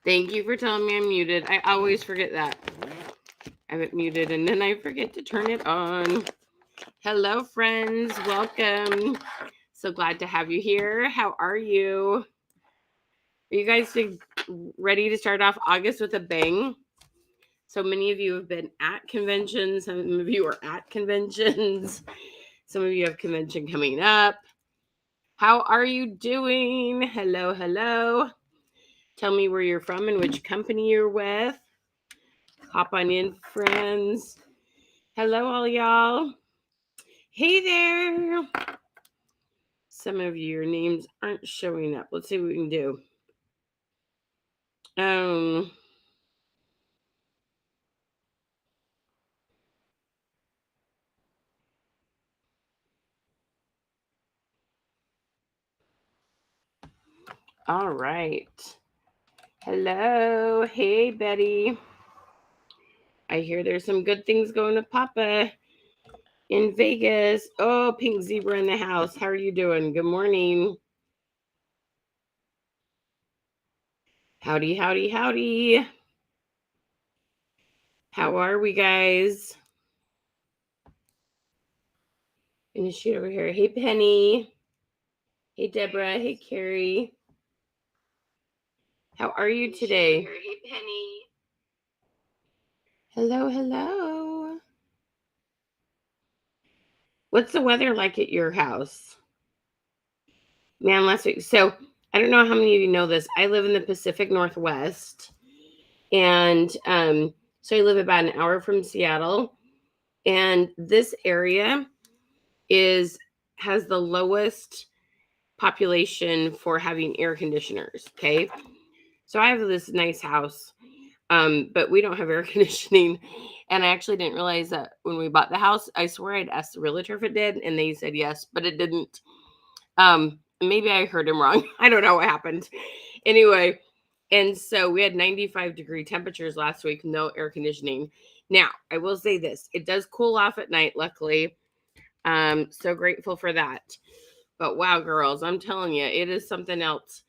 Thank you for telling me I'm muted. I always forget that. I have it muted and then I forget to turn it on. Hello, friends. Welcome. So glad to have you here. How are you? Are you guys ready to start off August with a bang? So many of you have been at conventions. Some of you are at conventions. Some of you have convention coming up. How are you doing? Hello, hello. Tell me where you're from and which company you're with. Hop on in, friends. Hello, all y'all. Hey there. Some of your names aren't showing up. Let's see what we can do. All right. Hello. Hey, Betty. I hear there's some good things going to Papa in Vegas. Oh, Pink Zebra in the house. How are you doing? Good morning. Howdy, howdy, howdy. How are we, guys? Gonna shoot over here. Hey, Penny. Hey, Deborah. Hey, Carrie. How are you today? Hey, Penny. Hello, hello. What's the weather like at your house? Man, last week. So I don't know how many of you know this. I live in the Pacific Northwest. And so I live about an hour from Seattle. And this area has the lowest population for having air conditioners. Okay. So I have this nice house, but we don't have air conditioning. And I actually didn't realize that when we bought the house. I swear I'd asked the realtor if it did, and they said yes, but it didn't. Maybe I heard him wrong. I don't know what happened. Anyway, and so we had 95-degree temperatures last week, no air conditioning. Now, I will say this. It does cool off at night, luckily. So grateful for that. But wow, girls, I'm telling you, it is something else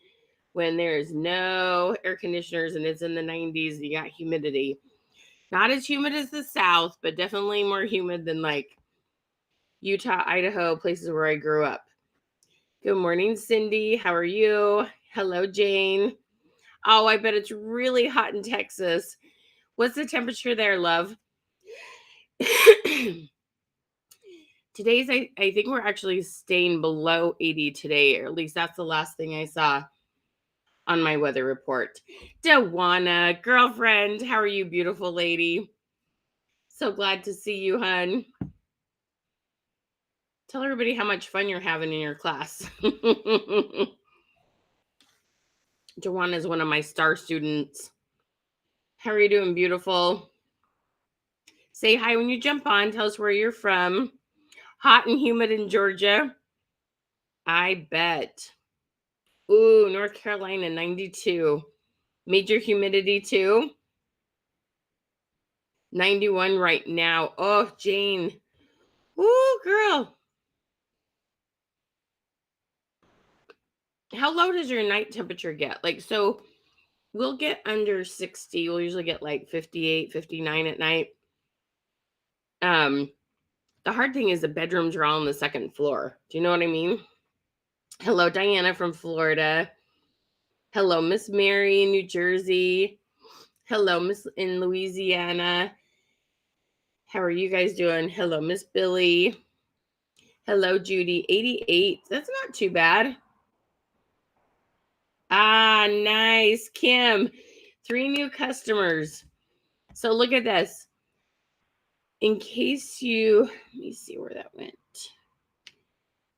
when there's no air conditioners and it's in the 90s, you got humidity. Not as humid as the South, but definitely more humid than like Utah, Idaho, places where I grew up. Good morning, Cindy. How are you? Hello, Jane. Oh, I bet it's really hot in Texas. What's the temperature there, love? Today's, I think we're actually staying below 80 today, or at least that's the last thing I saw on my weather report. Dewana, girlfriend, how are you, beautiful lady? So glad to see you, hun. Tell everybody how much fun you're having in your class. Dewana is one of my star students. How are you doing, beautiful? Say hi when you jump on. Tell us where you're from. Hot and humid in Georgia. I bet. Ooh, North Carolina, 92. Major humidity too. 91 right now. Oh, Jane. Ooh, girl. How low does your night temperature get? Like, so we'll get under 60. We'll usually get like 58, 59 at night. The hard thing is the bedrooms are all on the second floor. Do you know what I mean? Hello, Diana from Florida. Hello, Miss Mary in New Jersey. Hello, Miss in Louisiana. How are you guys doing? Hello, Miss Billy. Hello, Judy. 88. That's not too bad. Ah, nice. Kim, 3 new customers. So look at this. In case you, let me see where that went.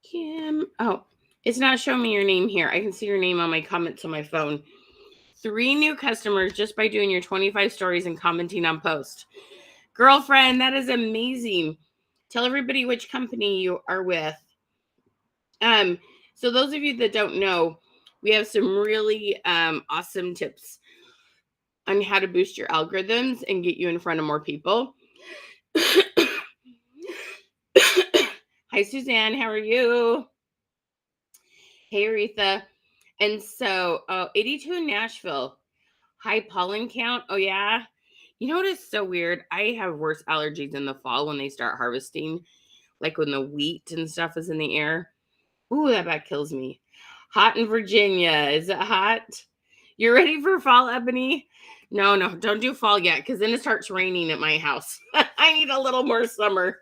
Kim, oh, it's not showing me your name here. I can see your name on my comments on my phone. 3 new customers just by doing your 25 stories and commenting on post. Girlfriend, that is amazing. Tell everybody which company you are with. So those of you that don't know, we have some really awesome tips on how to boost your algorithms and get you in front of more people. Hi, Suzanne. How are you? Hey, Aretha. And so, 82 in Nashville. High pollen count. Oh, yeah. You know what is so weird? I have worse allergies in the fall when they start harvesting, like when the wheat and stuff is in the air. Ooh, that about kills me. Hot in Virginia. Is it hot? You ready for fall, Ebony? No, don't do fall yet, because then it starts raining at my house. I need a little more summer.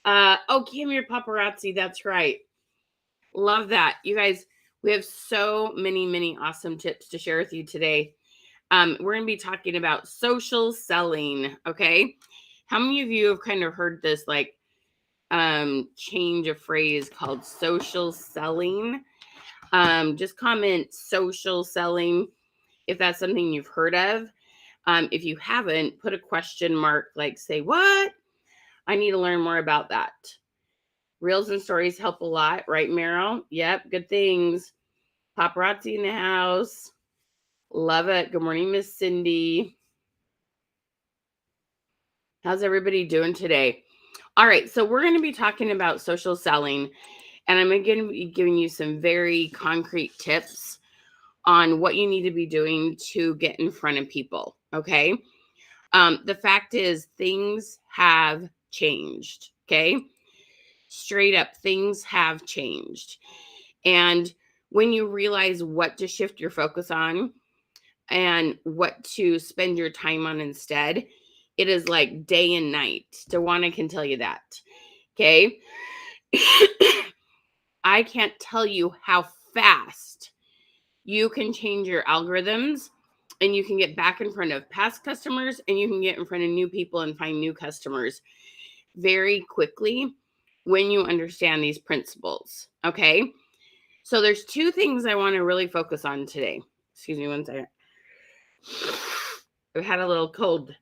Oh, Kim, your paparazzi. That's right. Love that. You guys, we have so many awesome tips to share with you today. We're going to be talking about social selling. Okay. How many of you have kind of heard this like change of phrase called social selling? Just comment social selling if that's something you've heard of. If you haven't, put a question mark, like say, what? I need to learn more about that. Reels and stories help a lot, right, Meryl? Yep, good things. Paparazzi in the house. Love it. Good morning, Miss Cindy. How's everybody doing today? All right, so we're going to be talking about social selling, and I'm going to be giving you some very concrete tips on what you need to be doing to get in front of people, okay? The fact is, things have changed, okay? Straight up, things have changed. And when you realize what to shift your focus on and what to spend your time on instead, it is like day and night. Dewana can tell you that. Okay. I can't tell you how fast you can change your algorithms, and you can get back in front of past customers, and you can get in front of new people and find new customers very quickly when you understand these principles. Okay. So there's two things I want to really focus on today. Excuse me one second. I've had a little cold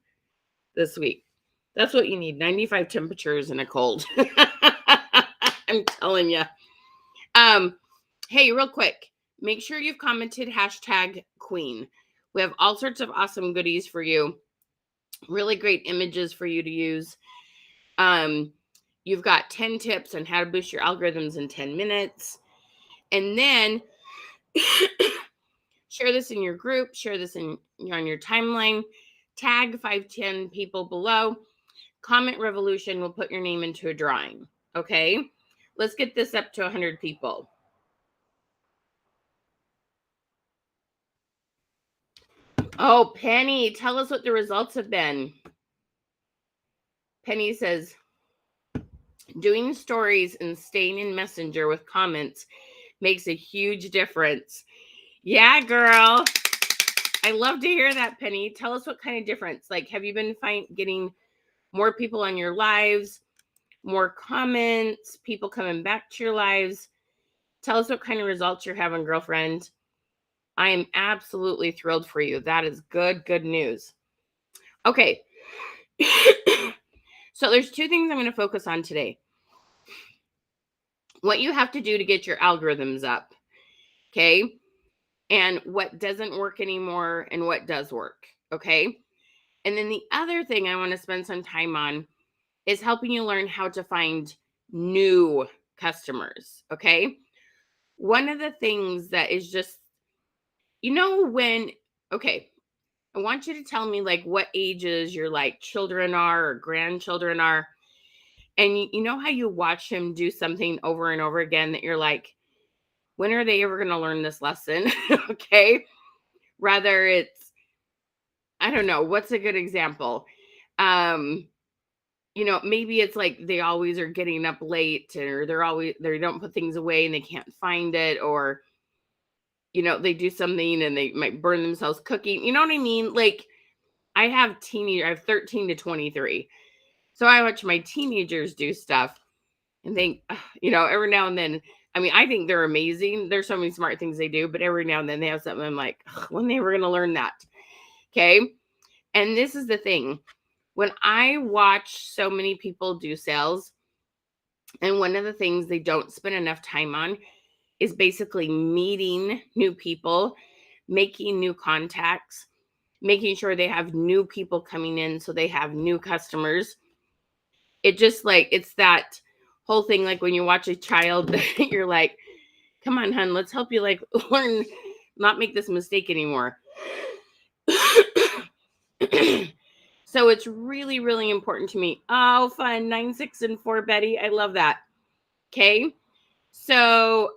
this week. That's what you need, 95 temperatures and a cold. I'm telling you. Hey, real quick, make sure you've commented #queen. We have all sorts of awesome goodies for you. Really great images for you to use. You've got 10 tips on how to boost your algorithms in 10 minutes. And then share this in your group, share this on your timeline, tag 5-10 people below. Comment Revolution will put your name into a drawing. Okay, let's get this up to 100 people. Oh, Penny, tell us what the results have been. Penny says, doing stories and staying in Messenger with comments makes a huge difference. Yeah, girl. I love to hear that, Penny. Tell us what kind of difference. Like, have you been getting more people on your lives, more comments, people coming back to your lives? Tell us what kind of results you're having, girlfriend. I am absolutely thrilled for you. That is good news. Okay. So there's two things I'm going to focus on today. What you have to do to get your algorithms up. Okay. And what doesn't work anymore and what does work. Okay. And then the other thing I want to spend some time on is helping you learn how to find new customers. Okay. One of the things that is just, okay, I want you to tell me like what ages your like children are or grandchildren are. And you know how you watch them do something over and over again that you're like, when are they ever going to learn this lesson? Okay. Rather it's, I don't know, what's a good example? Maybe it's like they always are getting up late, or they don't put things away and they can't find it, or they do something and they might burn themselves cooking. You know what I mean? Like I have 13 to 23. So I watch my teenagers do stuff and think, every now and then, I mean, I think they're amazing. There's so many smart things they do, but every now and then they have something I'm like, when they were going to learn that. Okay. And this is the thing. When I watch so many people do sales, and one of the things they don't spend enough time on is basically meeting new people, making new contacts, making sure they have new people coming in so they have new customers. It just like, it's that whole thing, like when you watch a child, you're like, come on, hun, let's help you like learn, not make this mistake anymore. So it's really, really important to me. Oh, fun. 9, 6, and 4, Betty. I love that. Okay. So,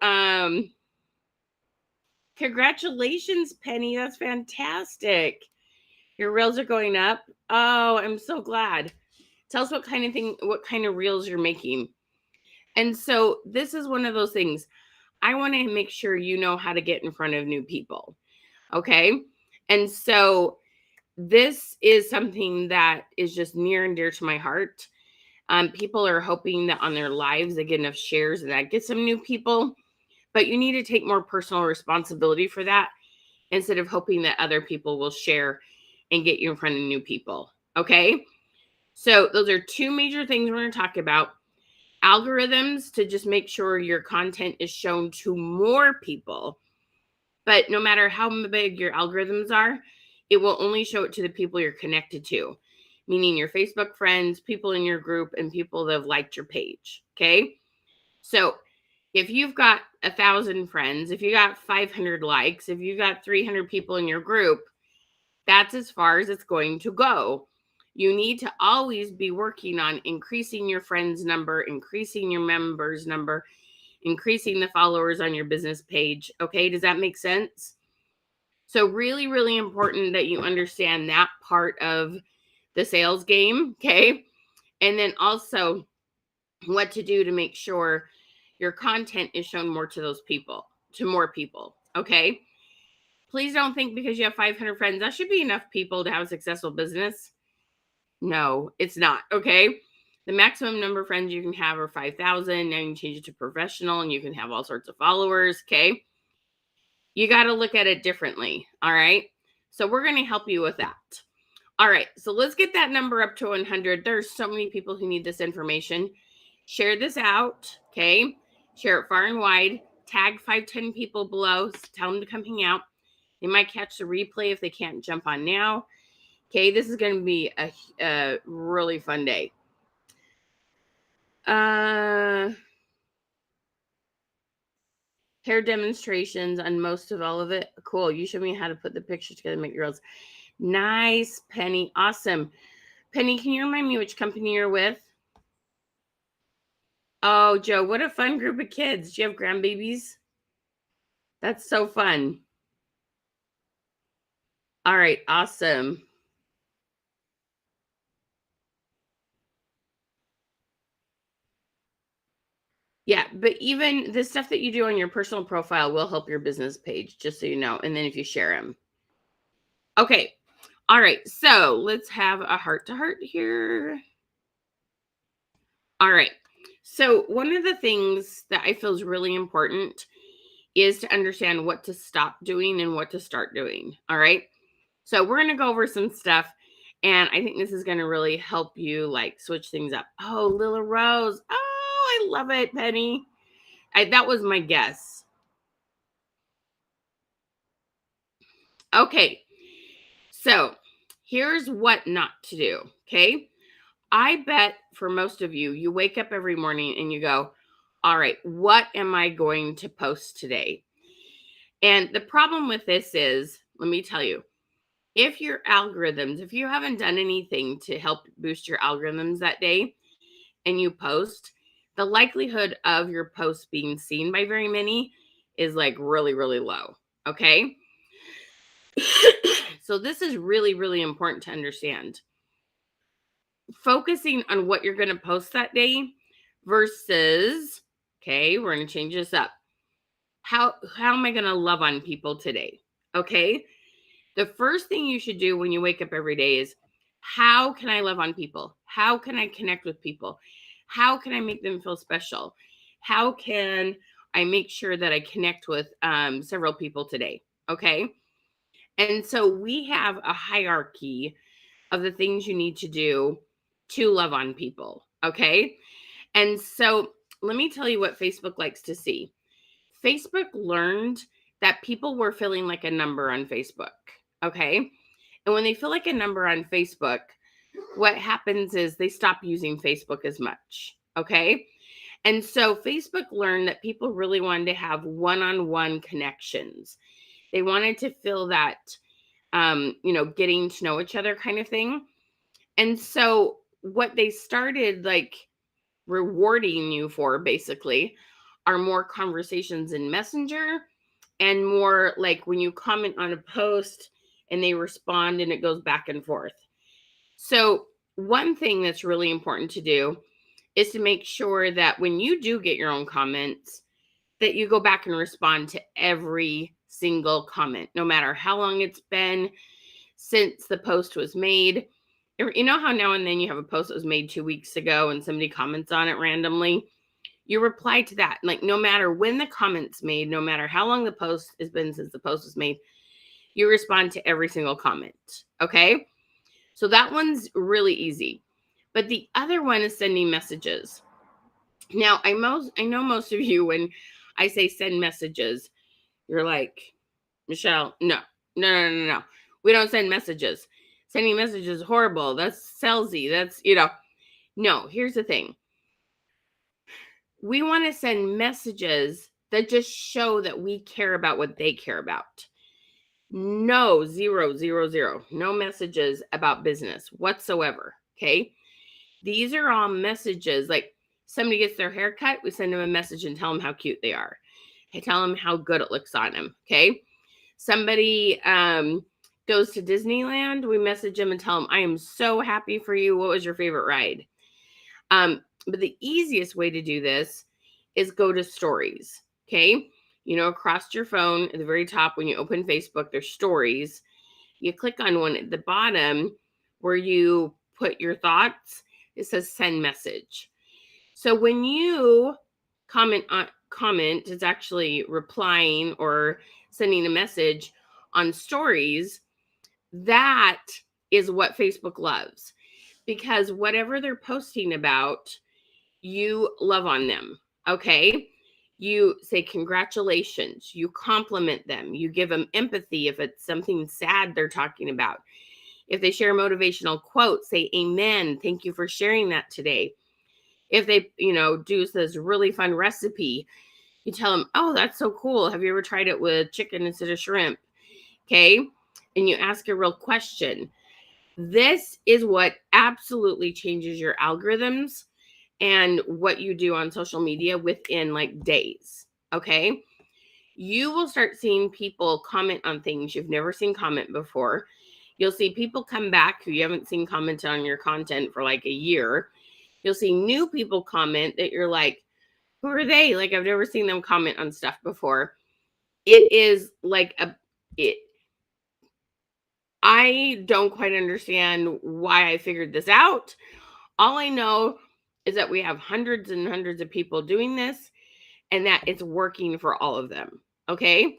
congratulations, Penny. That's fantastic. Your reels are going up. Oh, I'm so glad. Tell us what kind of reels you're making. And so this is one of those things. I want to make sure you know how to get in front of new people. Okay. And so this is something that is just near and dear to my heart. People are hoping that on their lives they get enough shares and that gets some new people, but you need to take more personal responsibility for that instead of hoping that other people will share and get you in front of new people. Okay. So those are two major things we're going to talk about. Algorithms to just make sure your content is shown to more people. But no matter how big your algorithms are, it will only show it to the people you're connected to, meaning your Facebook friends, people in your group, and people that have liked your page. Okay. So if you've got 1,000 friends, if you got 500 likes, if you got 300 people in your group, that's as far as it's going to go. You need to always be working on increasing your friends number, increasing your members number, increasing the followers on your business page. Okay, does that make sense? So really, really important that you understand that part of the sales game. Okay. And then also what to do to make sure your content is shown more to those people, to more people. Okay. Please don't think because you have 500 friends, that should be enough people to have a successful business. No, it's not. Okay. The maximum number of friends you can have are 5,000. Now you can change it to professional and you can have all sorts of followers. Okay. You got to look at it differently. All right. So we're going to help you with that. All right. So let's get that number up to 100. There's so many people who need this information. Share this out. Okay. Share it far and wide. Tag 5, 10 people below. Tell them to come hang out. They might catch the replay if they can't jump on now. Okay. This is going to be a really fun day. Hair demonstrations on most of all of it. Cool. You showed me how to put the pictures together, make your reels. Nice, Penny. Awesome. Penny, can you remind me which company you're with? Oh, Joe, what a fun group of kids. Do you have grandbabies? That's so fun. All right, awesome. Yeah, but even the stuff that you do on your personal profile will help your business page, just so you know. And then if you share them. Okay. All right. So let's have a heart to heart here. All right. So one of the things that I feel is really important is to understand what to stop doing and what to start doing. All right. So we're going to go over some stuff. And I think this is going to really help you like switch things up. Oh, Lila Rose. Oh, I love it, Penny. That was my guess. Okay. So here's what not to do. Okay. I bet for most of you, you wake up every morning and you go, all right, what am I going to post today? And the problem with this is, let me tell you, if your algorithms, if you haven't done anything to help boost your algorithms that day and you post, the likelihood of your post being seen by very many is like really, really low. Okay. So this is really, really important to understand. Focusing on what you're going to post that day versus, okay, we're going to change this up. How am I going to love on people today? Okay. The first thing you should do when you wake up every day is, how can I love on people? How can I connect with people? How can I make them feel special? How can I make sure that I connect with several people today? Okay. And so we have a hierarchy of the things you need to do to love on people. Okay. And so let me tell you what Facebook likes to see. Facebook learned that people were feeling like a number on Facebook. Okay. And when they feel like a number on Facebook, what happens is they stop using Facebook as much. Okay. And so Facebook learned that people really wanted to have one-on-one connections. They wanted to feel that getting to know each other kind of thing. And so what they started like rewarding you for basically are more conversations in Messenger and more like when you comment on a post and they respond and it goes back and forth. So, one thing that's really important to do is to make sure that when you do get your own comments, that you go back and respond to every single comment, no matter how long it's been since the post was made. You know how now and then you have a post that was made 2 weeks ago and somebody comments on it randomly? You reply to that. Like, no matter when the comment's made, no matter how long the post has been since the post was made, you respond to every single comment. Okay? So that one's really easy. But the other one is sending messages. Now, I know most of you, when I say send messages, you're like, Michelle, no. We don't send messages. Sending messages is horrible. That's salesy. That's, no, here's the thing. We want to send messages that just show that we care about what they care about. No, zero, zero, zero. No messages about business whatsoever. Okay. These are all messages like somebody gets their hair cut, we send them a message and tell them how cute they are. I tell them how good it looks on them. Okay. Somebody goes to Disneyland, we message them and tell them, I am so happy for you. What was your favorite ride? But the easiest way to do this is go to stories. Okay. Across your phone at the very top, when you open Facebook, there's stories. You click on one at the bottom where you put your thoughts. It says send message. So when you comment, it's actually replying or sending a message on stories. That is what Facebook loves, because whatever they're posting about, you love on them. Okay. You say congratulations, you compliment them, you give them empathy if it's something sad they're talking about. If they share a motivational quote, say amen, thank you for sharing that today. If they, do this really fun recipe, you tell them, oh, that's so cool. Have you ever tried it with chicken instead of shrimp? Okay. And you ask a real question. This is what absolutely changes your algorithms and what you do on social media within like days. Okay. You will start seeing people comment on things you've never seen comment before. You'll see people come back who you haven't seen comment on your content for like a year. You'll see new people comment that you're like, who are they? Like, I've never seen them comment on stuff before. It is like I don't quite understand why I figured this out. All I know is that we have hundreds and hundreds of people doing this and that it's working for all of them. Okay.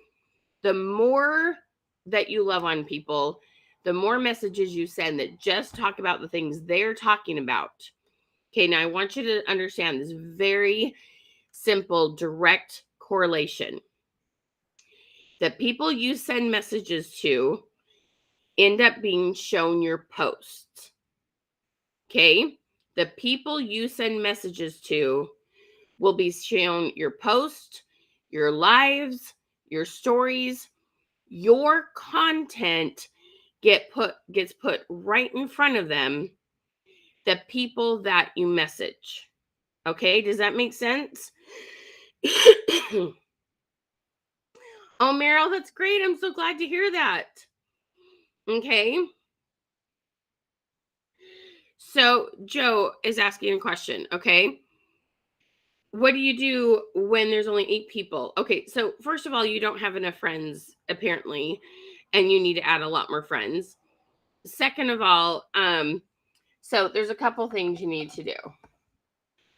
The more that you love on people, the more messages you send that just talk about the things they're talking about. Okay. Now I want you to understand this very simple, direct correlation. The people you send messages to end up being shown your posts. Okay. The people you send messages to will be shown your post, your lives, your stories, your content gets put right in front of them, the people that you message. Okay, does that make sense? Oh, Meryl, that's great. I'm so glad to hear that. Okay. So Joe is asking a question. Okay. What do you do when there's only 8 people? Okay, so first of all, you don't have enough friends apparently, and you need to add a lot more friends. Second of all, so there's a couple things you need to do.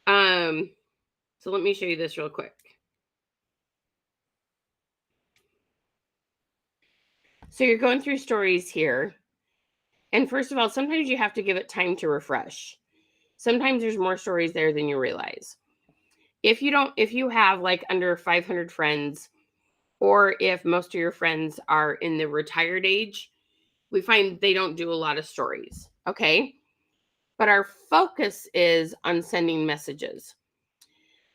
So let me show you this real quick. So you're going through stories here. And first of all, sometimes you have to give it time to refresh. Sometimes there's more stories there than you realize. If you have like under 500 friends, or if most of your friends are in the retired age, we find they don't do a lot of stories. Okay. But our focus is on sending messages.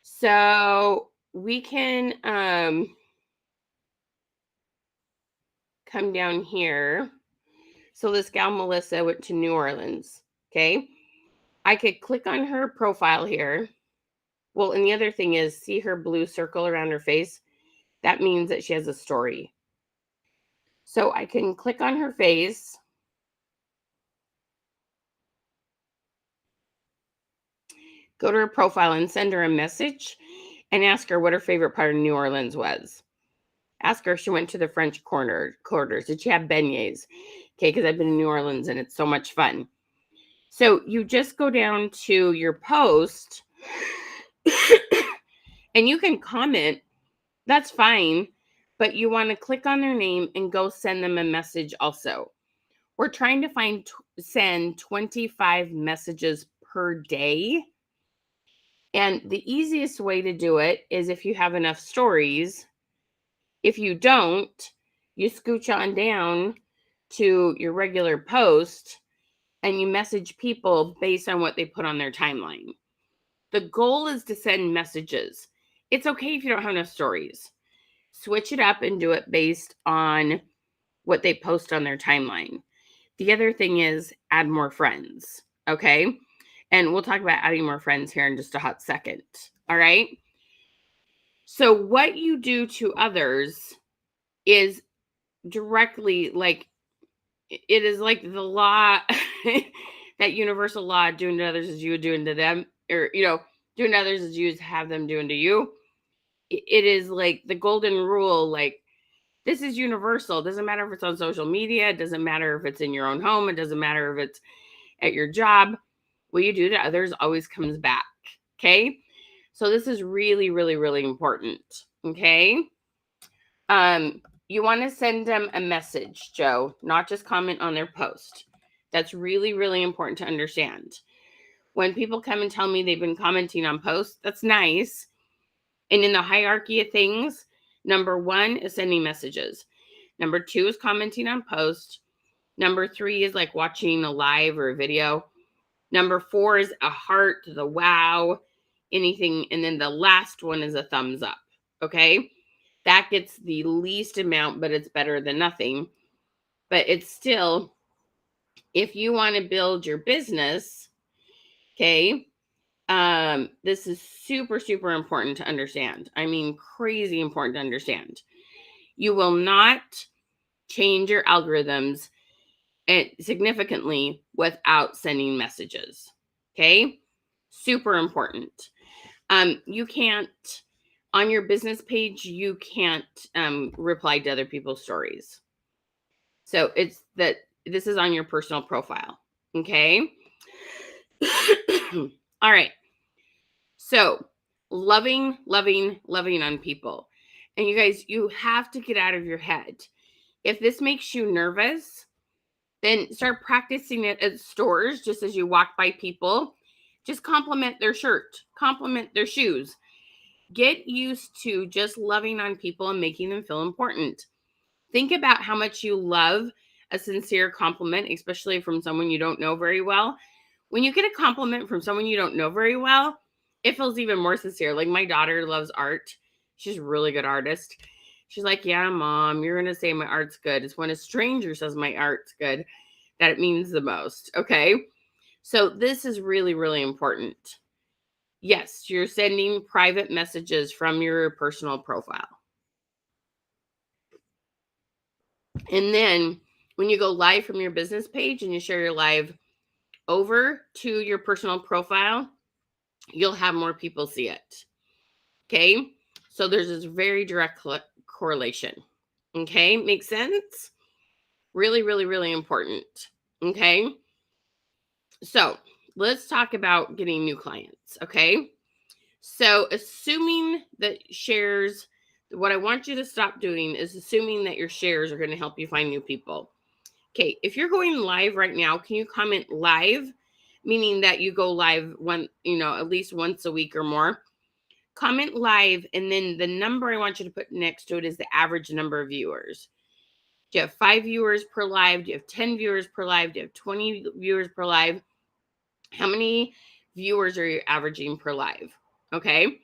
So we can come down here. So this gal, Melissa, went to New Orleans. Okay. I could click on her profile here. Well, and the other thing is, see her blue circle around her face? That means that she has a story. So I can click on her face. Go to her profile and send her a message and ask her what her favorite part of New Orleans was. Ask her if she went to the French quarters. Did she have beignets? Okay, because I've been in New Orleans and it's so much fun. So you just go down to your post and you can comment. That's fine. But you want to click on their name and go send them a message also. We're trying to send 25 messages per day. And the easiest way to do it is if you have enough stories. If you don't, you scooch on down to your regular post and you message people based on what they put on their timeline. The goal is to send messages. It's okay if you don't have enough stories. Switch it up and do it based on what they post on their timeline. The other thing is add more friends, okay? And we'll talk about adding more friends here in just a hot second, all right? So what you do to others is directly like, it is like the law, that universal law, doing to others as you would do unto them, or, doing to others as you would have them do unto you. It is like the golden rule, like, this is universal. It doesn't matter if it's on social media. It doesn't matter if it's in your own home. It doesn't matter if it's at your job. What you do to others always comes back. Okay. So this is really, really, really important. Okay. You want to send them a message, Joe, not just comment on their post. That's really, really important to understand. When people come and tell me they've been commenting on posts, that's nice. And in the hierarchy of things, number 1 is sending messages. Number 2 is commenting on posts. Number 3 is like watching a live or a video. Number 4 is a heart, the wow, anything. And then the last one is a thumbs up. Okay. That gets the least amount, but it's better than nothing. But it's still, if you want to build your business, okay, this is super, super important to understand. I mean, crazy important to understand. You will not change your algorithms significantly without sending messages. Okay, super important. You can't, on your business page, you can't reply to other people's stories. So it's that this is on your personal profile. Okay. All right. So loving on people. And you guys, you have to get out of your head. If this makes you nervous, then start practicing it at stores just as you walk by people. Just compliment their shirt, compliment their shoes. Get used to just loving on people and making them feel important. Think about how much you love a sincere compliment, especially from someone you don't know very well. When you get a compliment from someone you don't know very well, it feels even more sincere. Like my daughter loves art. She's a really good artist. She's like, yeah, Mom, you're going to say my art's good. It's when a stranger says my art's good that it means the most. Okay. So this is really, really important. Yes, you're sending private messages from your personal profile. And then when you go live from your business page and you share your live over to your personal profile, you'll have more people see it. Okay. So there's this very direct correlation. Okay. Makes sense? Really, really, really important. Okay. So let's talk about getting new clients. Okay. So assuming that shares, what I want you to stop doing is assuming that your shares are going to help you find new people. Okay, if you're going live right now, can you comment live? Meaning that you go live at least once a week or more. Comment live, and then the number I want you to put next to it is the average number of viewers. Do you have 5 viewers per live? Do you have 10 viewers per live? Do you have 20 viewers per live? How many viewers are you averaging per live? Okay.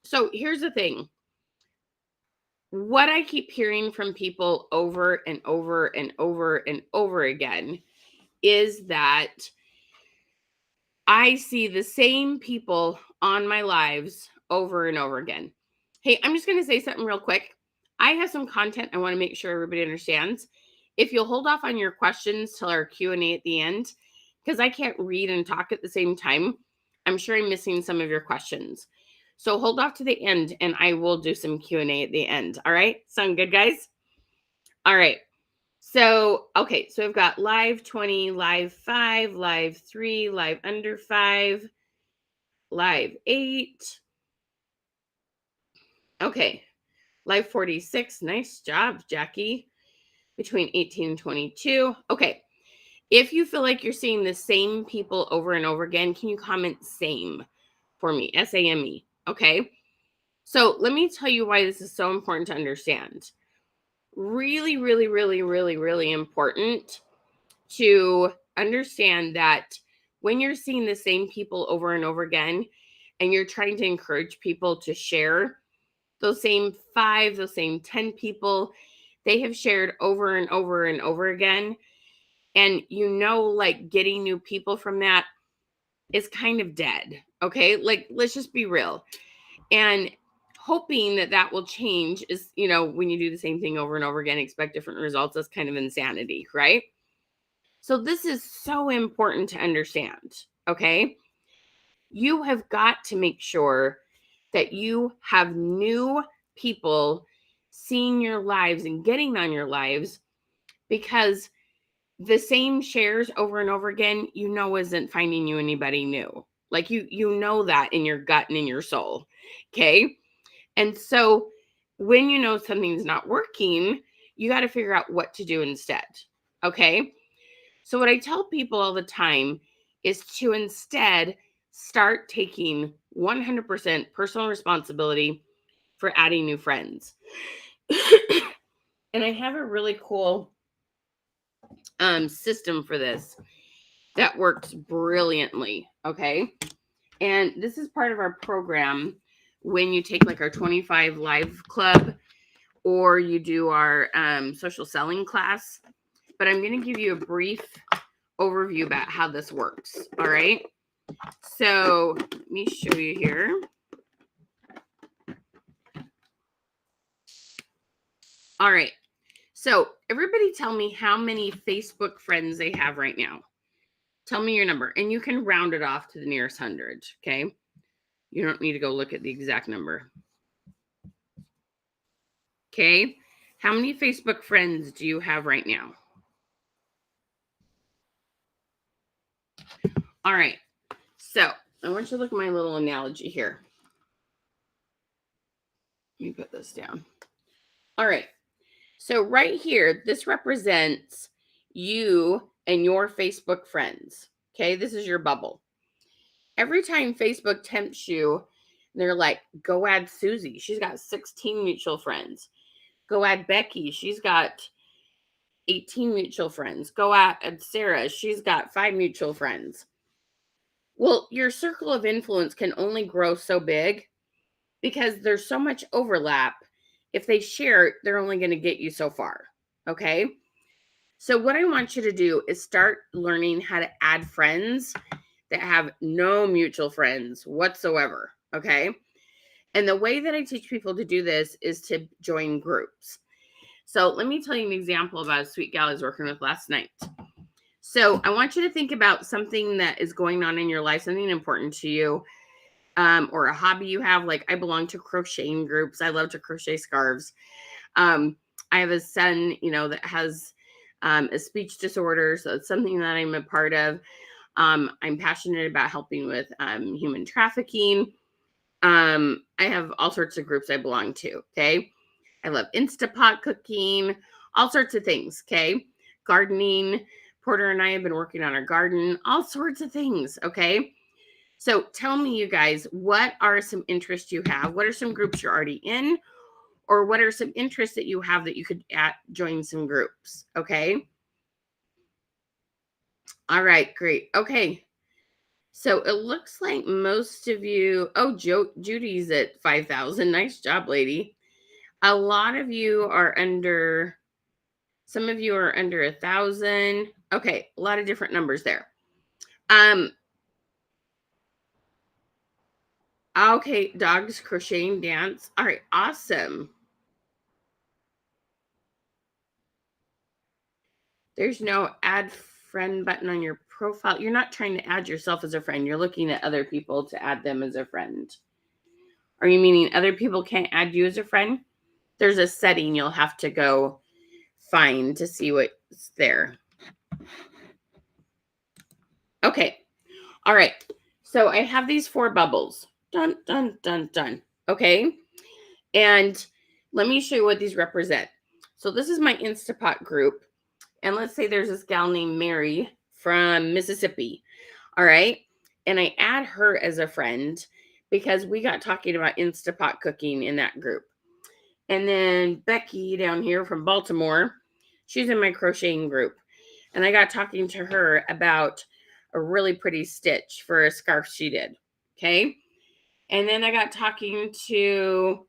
So here's the thing. what I keep hearing from people over and over and over and over again is that I see the same people on my lives over and over again. Hey, I'm just going to say something real quick. I have some content I want to make sure everybody understands. If you'll hold off on your questions till our Q&A at the end, because I can't read and talk at the same time, I'm sure I'm missing some of your questions. So hold off to the end and I will do some Q&A at the end. All right? Sound good, guys? All right. So, okay. So we've got live 20, live 5, live 3, live under 5, live 8. Okay. Live 46. Nice job, Jackie. Between 18 and 22. Okay. If you feel like you're seeing the same people over and over again, can you comment same for me? SAME. Okay. So let me tell you why this is so important to understand. Really, really, really, really, really important to understand that when you're seeing the same people over and over again, and you're trying to encourage people to share those same 5, those same 10 people, they have shared over and over and over again. And like getting new people from that is kind of dead. Okay. Like, let's just be real. And hoping that will change is, when you do the same thing over and over again, expect different results. That's kind of insanity, right? So this is so important to understand. Okay. You have got to make sure that you have new people seeing your lives and getting on your lives, because the same shares over and over again, isn't finding you anybody new. Like you know that in your gut and in your soul. Okay. And so when you know something's not working, you got to figure out what to do instead. Okay. So what I tell people all the time is to instead start taking 100% personal responsibility for adding new friends. And I have a really cool system for this that works brilliantly. Okay. And this is part of our program when you take like our 25 live club or you do our social selling class. But I'm going to give you a brief overview about how this works. All right. So let me show you here. All right. So everybody tell me how many Facebook friends they have right now. Tell me your number, and you can round it off to the nearest 100. Okay. You don't need to go look at the exact number. Okay. How many Facebook friends do you have right now? All right. So I want you to look at my little analogy here. Let me put this down. All right. So right here, this represents you and your Facebook friends. Okay. This is your bubble. Every time Facebook tempts you, they're like, go add Susie. She's got 16 mutual friends. Go add Becky. She's got 18 mutual friends. Go add Sarah. She's got 5 mutual friends. Well, your circle of influence can only grow so big because there's so much overlap. If they share, they're only going to get you so far. Okay. So what I want you to do is start learning how to add friends that have no mutual friends whatsoever. Okay. And the way that I teach people to do this is to join groups. So let me tell you an example about a sweet gal I was working with last night. So I want you to think about something that is going on in your life, something important to you, or a hobby you have. Like I belong to crocheting groups. I love to crochet scarves. I have a son, that has a speech disorder. So it's something that I'm a part of. I'm passionate about helping with human trafficking. I have all sorts of groups I belong to. Okay. I love Instapot cooking, all sorts of things. Okay. Gardening. Porter and I have been working on our garden, all sorts of things. Okay. So tell me, you guys, what are some interests you have? What are some groups you're already in? Or what are some interests that you have that you could join some groups? Okay. All right, great. Okay. So it looks like most of you, Judy's at 5,000. Nice job, lady. A lot of you are under, some of you are under 1,000. Okay, a lot of different numbers there. Okay, dogs crocheting dance. All right, awesome. There's no add friend button on your profile. You're not trying to add yourself as a friend. You're looking at other people to add them as a friend. Are you meaning other people can't add you as a friend? There's a setting you'll have to go find to see what's there. Okay. All right. So I have these 4 bubbles. Dun, dun, dun, dun. Okay. And let me show you what these represent. So this is my Instapot group. And let's say there's this gal named Mary from Mississippi. All right. And I add her as a friend because we got talking about Instapot cooking in that group. And then Becky down here from Baltimore, she's in my crocheting group. And I got talking to her about a really pretty stitch for a scarf she did. Okay. And then I got talking to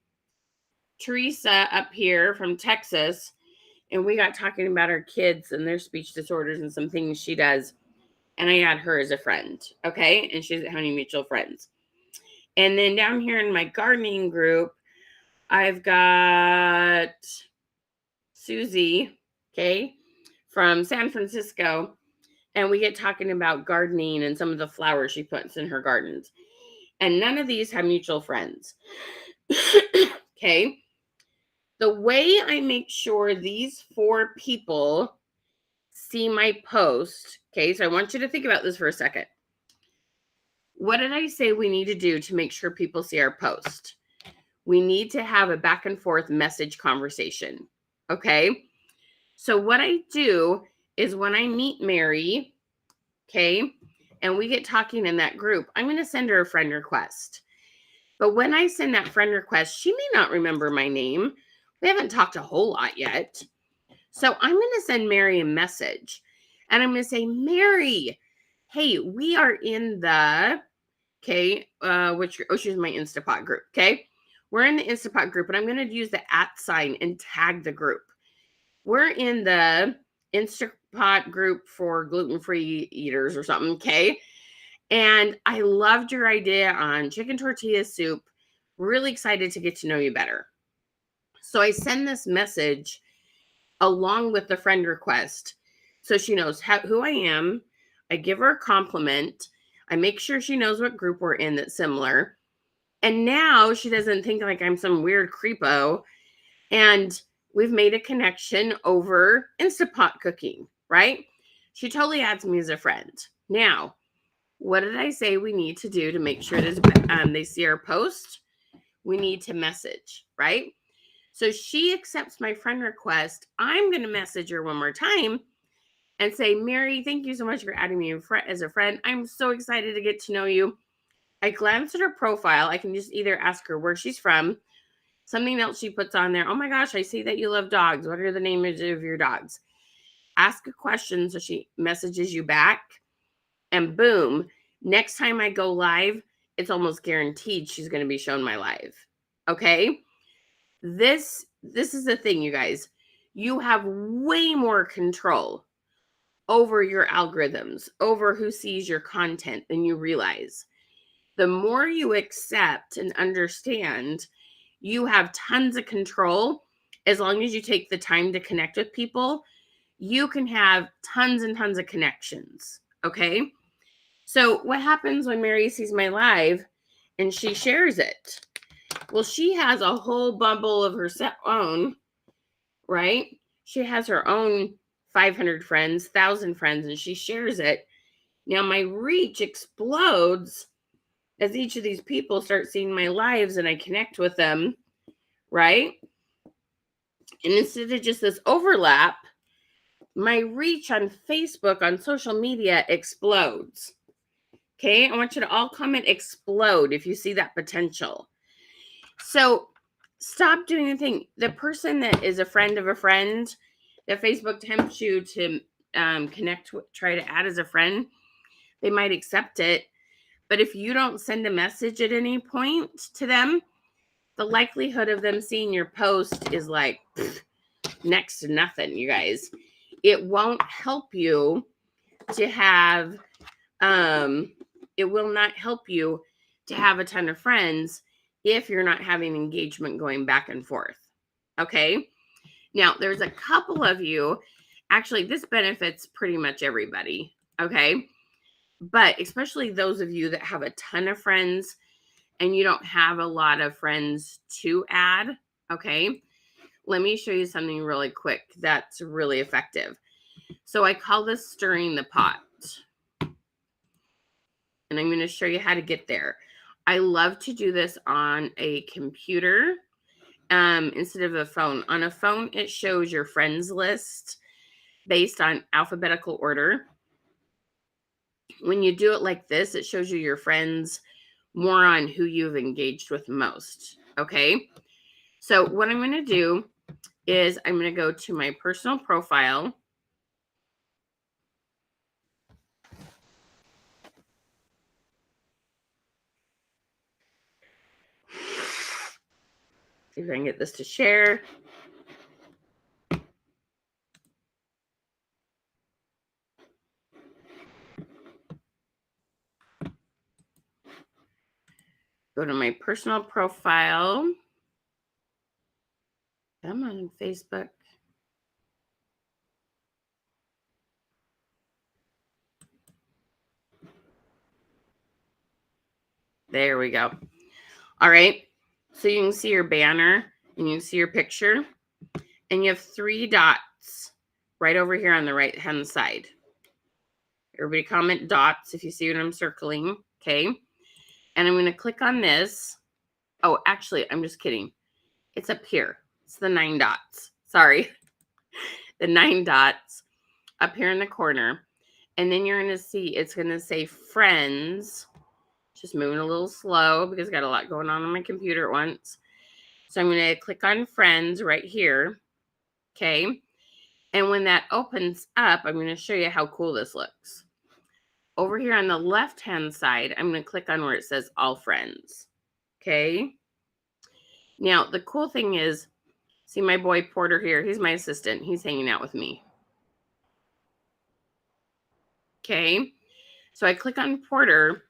Teresa up here from Texas, and we got talking about our kids and their speech disorders and some things she does. And I add her as a friend. Okay. And she's at Honey Mutual Friends. And then down here in my gardening group, I've got Susie, okay, from San Francisco. And we get talking about gardening and some of the flowers she puts in her gardens. And none of these have mutual friends. Okay. The way I make sure these 4 people see my post, okay, so I want you to think about this for a second. What did I say we need to do to make sure people see our post? We need to have a back and forth message conversation, okay? So what I do is when I meet Mary, okay, and we get talking in that group, I'm going to send her a friend request. But when I send that friend request, she may not remember my name. We haven't talked a whole lot yet. So I'm going to send Mary a message. And I'm going to say, Mary, hey, we are in the, okay, she's my Instapot group, okay? We're in the Instapot group, and I'm going to use the @ and tag the group. We're in the Instapot group for gluten-free eaters or something, okay? And I loved your idea on chicken tortilla soup. Really excited to get to know you better. So I send this message along with the friend request so she knows who I am. I give her a compliment. I make sure she knows what group we're in that's similar. And now she doesn't think like I'm some weird creepo. And we've made a connection over Instapot cooking, right? She totally adds me as a friend. Now, what did I say we need to do to make sure they see our post? We need to message, right? So she accepts my friend request. I'm going to message her one more time and say, Mary, thank you so much for adding me as a friend. I'm so excited to get to know you. I glanced at her profile. I can just either ask her where she's from, something else she puts on there. Oh my gosh, I see that you love dogs. What are the names of your dogs? Ask a question so she messages you back. And boom, next time I go live, it's almost guaranteed she's going to be shown my live. Okay? This is the thing, you guys. You have way more control over your algorithms, over who sees your content than you realize. The more you accept and understand, you have tons of control. As long as you take the time to connect with people, you can have tons and tons of connections. Okay? So what happens when Mary sees my live and she shares it? Well, she has a whole bubble of her own, right? She has her own 500 friends, 1,000 friends, and she shares it. Now my reach explodes as each of these people start seeing my lives and I connect with them, right? And instead of just this overlap, my reach on Facebook, on social media explodes. Okay, I want you to all comment explode if you see that potential. So stop doing the thing. The person that is a friend of a friend that Facebook tempts you to connect with, try to add as a friend, they might accept it. But if you don't send a message at any point to them, the likelihood of them seeing your post is like next to nothing, you guys. It won't help you to have, it will not help you to have a ton of friends if you're not having engagement going back and forth. Okay. Now, there's a couple of you, actually, this benefits pretty much everybody. Okay. But especially those of you that have a ton of friends and you don't have a lot of friends to add. Okay. Let me show you something really quick that's really effective. So I call this stirring the pot. And I'm going to show you how to get there. I love to do this on a computer instead of a phone. On a phone, it shows your friends list based on alphabetical order. When you do it like this, it shows you your friends more on who you've engaged with most. Okay. So what I'm going to do is I'm going to go to my personal profile. See if I can get this to share. Go to my personal profile. Come on, Facebook. There we go. All right. So you can see your banner and you can see your picture. And you have 3 dots right over here on the right-hand side. Everybody comment dots if you see what I'm circling. Okay. And I'm going to click on this. Oh, actually, I'm just kidding. It's up here. It's the 9 dots. Sorry. The 9 dots up here in the corner. And then you're going to see it's going to say friends. Just moving a little slow because I got a lot going on my computer at once. So I'm going to click on friends right here. Okay. And when that opens up, I'm going to show you how cool this looks. Over here on the left-hand side, I'm going to click on where it says all friends. Okay. Now, the cool thing is, see my boy Porter here. He's my assistant. He's hanging out with me. Okay. So I click on Porter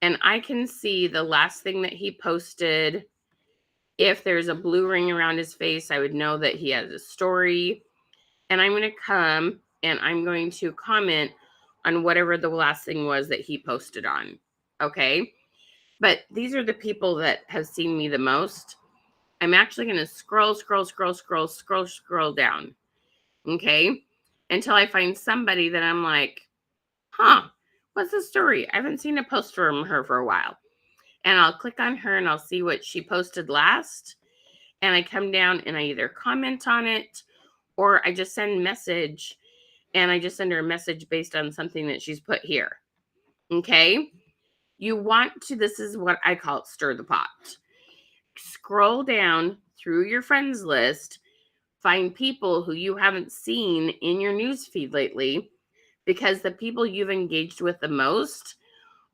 and I can see the last thing that he posted. If there's a blue ring around his face, I would know that he has a story. And I'm going to come and I'm going to comment on whatever the last thing was that he posted on. Okay. But these are the people that have seen me the most. I'm actually going to scroll down. Okay. Until I find somebody that I'm like, huh, what's the story? I haven't seen a post from her for a while. And I'll click on her and I'll see what she posted last. And I come down and I either comment on it or I just send a message and I just send her a message based on something that she's put here. Okay. You want to, this is what I call it, stir the pot. Scroll down through your friends list, find people who you haven't seen in your newsfeed lately, because the people you've engaged with the most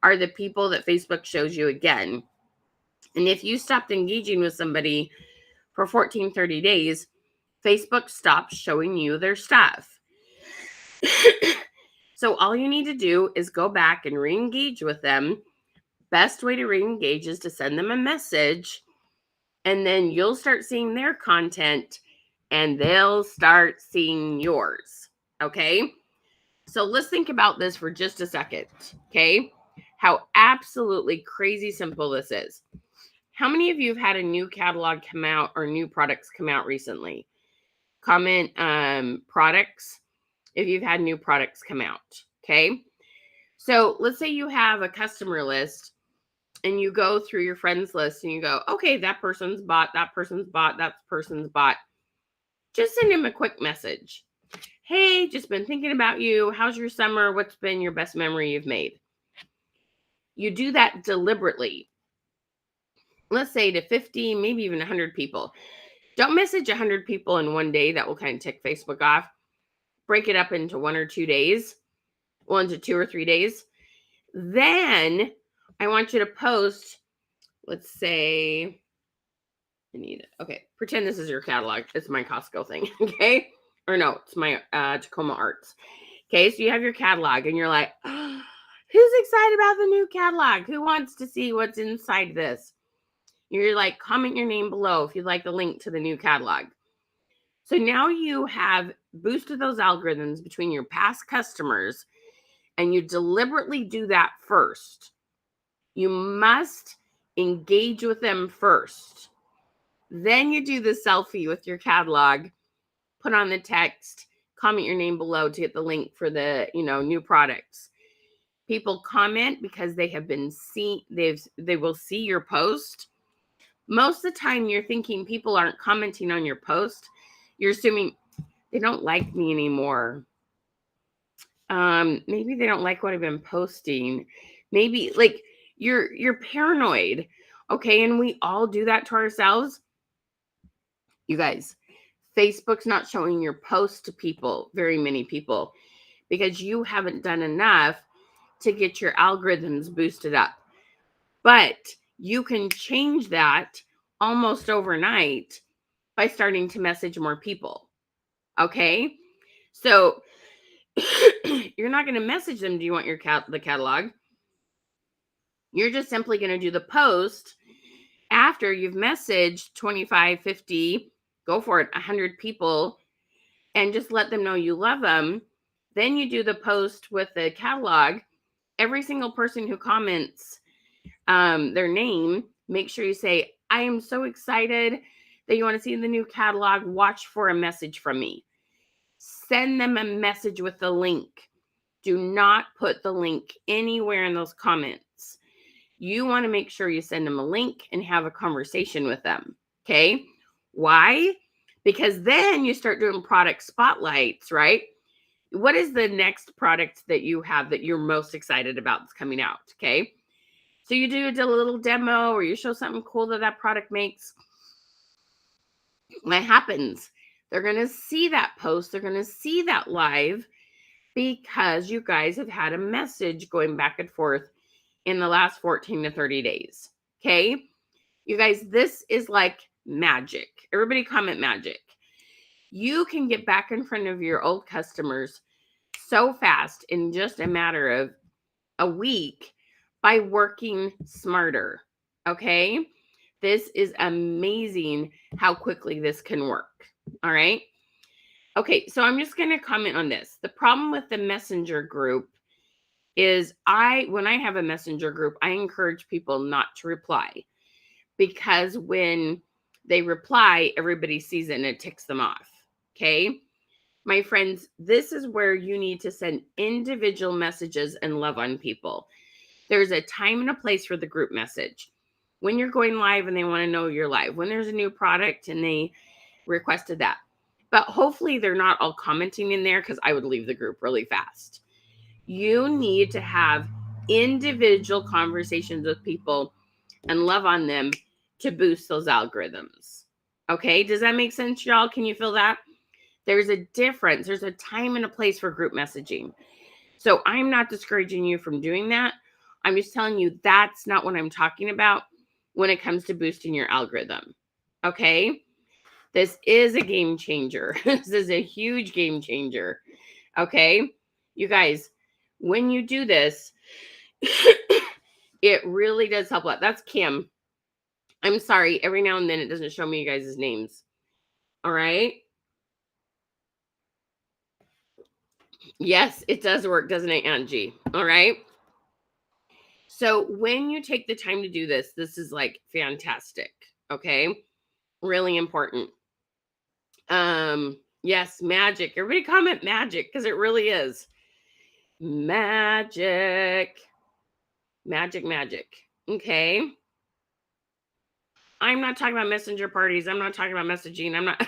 are the people that Facebook shows you again. And if you stopped engaging with somebody for 14, 30 days, Facebook stops showing you their stuff. So all you need to do is go back and re-engage with them. Best way to re-engage is to send them a message, and then you'll start seeing their content and they'll start seeing yours. Okay. So let's think about this for just a second. Okay. How absolutely crazy simple this is. How many of you have had a new catalog come out or new products come out recently? Comment products if you've had new products come out. Okay. So let's say you have a customer list and you go through your friends list and you go, okay, that person's bought, that person's bought, that person's bought. Just send him a quick message. Hey, just been thinking about you. How's your summer? What's been your best memory you've made? You do that deliberately. Let's say to 50, maybe even 100 people. Don't message 100 people in one day. That will kind of tick Facebook off. Break it up into 1 or 2 days, 1 to 2 or 3 days. Then I want you to post, let's say, I need it. Okay. Pretend this is your catalog. It's my Costco thing. Okay. Or no, it's my Tacoma Arts. Okay. So you have your catalog and you're like, oh, who's excited about the new catalog? Who wants to see what's inside this? You're like, comment your name below if you'd like the link to the new catalog. So now you have boosted those algorithms between your past customers, and you deliberately do that first. You must engage with them first. Then you do the selfie with your catalog, put on the text, comment your name below to get the link for the, new products. People comment because they have been seen, they will see your post. Most of the time you're thinking people aren't commenting on your post. You're assuming they don't like me anymore. Maybe they don't like what I've been posting. Maybe like you're paranoid. Okay, and we all do that to ourselves. You guys, Facebook's not showing your post to people, very many people, because you haven't done enough to get your algorithms boosted up. But you can change that almost overnight by starting to message more people. Okay? So you're not going to message them, do you want the catalog? You're just simply going to do the post after you've messaged 25, 50, go for it, 100 people, and just let them know you love them. Then you do the post with the catalog. Every single person who comments their name, make sure you say, I am so excited that you want to see the new catalog. Watch for a message from me. Send them a message with the link. Do not put the link anywhere in those comments. You want to make sure you send them a link and have a conversation with them. Okay. Why? Because then you start doing product spotlights, right? What is the next product that you have that you're most excited about that's coming out? Okay. So you do a little demo or you show something cool that product makes. What happens? They're going to see that post. They're going to see that live because you guys have had a message going back and forth in the last 14 to 30 days. Okay. You guys, this is like magic. Everybody comment magic. You can get back in front of your old customers so fast in just a matter of a week by working smarter. Okay. This is amazing how quickly this can work. All right. Okay. So I'm just going to comment on this. The problem with the messenger group is when I have a messenger group, I encourage people not to reply because when they reply, everybody sees it and it ticks them off. Okay. My friends, this is where you need to send individual messages and love on people. There's a time and a place for the group message. When you're going live and they want to know you're live, when there's a new product and they requested that. But hopefully they're not all commenting in there because I would leave the group really fast. You need to have individual conversations with people and love on them to boost those algorithms. Okay, does that make sense, y'all? Can you feel that? There's a difference. There's a time and a place for group messaging. So I'm not discouraging you from doing that. I'm just telling you that's not what I'm talking about when it comes to boosting your algorithm. Okay? This is a game changer. This is a huge game changer. Okay? You guys, when you do this, it really does help a lot. That's Kim. I'm sorry. Every now and then it doesn't show me you guys' names. All right? Yes, it does work, doesn't it, Angie? All right? So when you take the time to do this, this is like fantastic. Okay? Really important. Yes, magic. Everybody comment magic because it really is. Magic. Magic, magic. Okay. I'm not talking about messenger parties. I'm not talking about messaging. I'm not.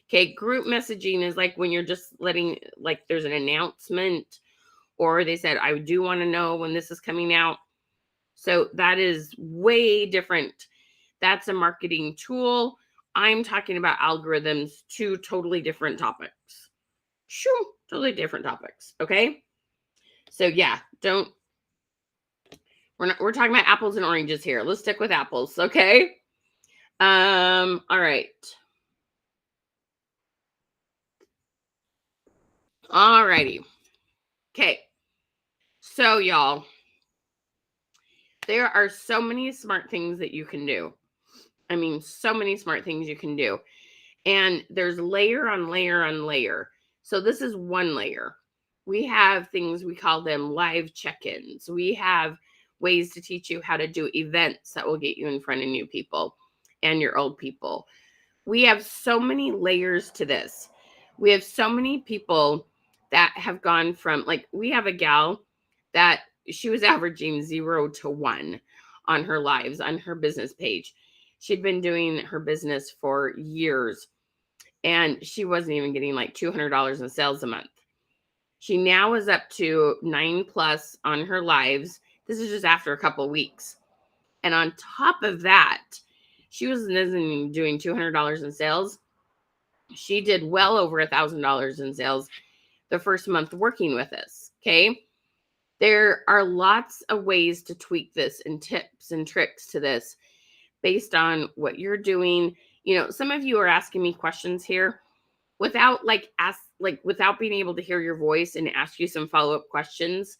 Okay. Group messaging is like when you're just letting, like, there's an announcement or they said, I do want to know when this is coming out. So that is way different. That's a marketing tool. I'm talking about algorithms, two totally different topics. Shoo, totally different topics. Okay. So yeah, we're talking about apples and oranges here. Let's stick with apples. Okay. All right. All righty. Okay. So, y'all, there are so many smart things that you can do. I mean, so many smart things you can do. And there's layer on layer on layer. So, this is one layer. We have things, we call them live check ins. We have ways to teach you how to do events that will get you in front of new people and your old people. We have so many layers to this. We have so many people that have gone from, like, we have a gal that she was averaging 0 to 1 on her lives, on her business page. She'd been doing her business for years and she wasn't even getting like $200 in sales a month. She now is up to 9+ on her lives. This is just after a couple of weeks. And on top of that, she wasn't even doing $200 in sales. She did well over $1,000 in sales the first month working with us. Okay. There are lots of ways to tweak this and tips and tricks to this based on what you're doing. You know, some of you are asking me questions here without without being able to hear your voice and ask you some follow-up questions.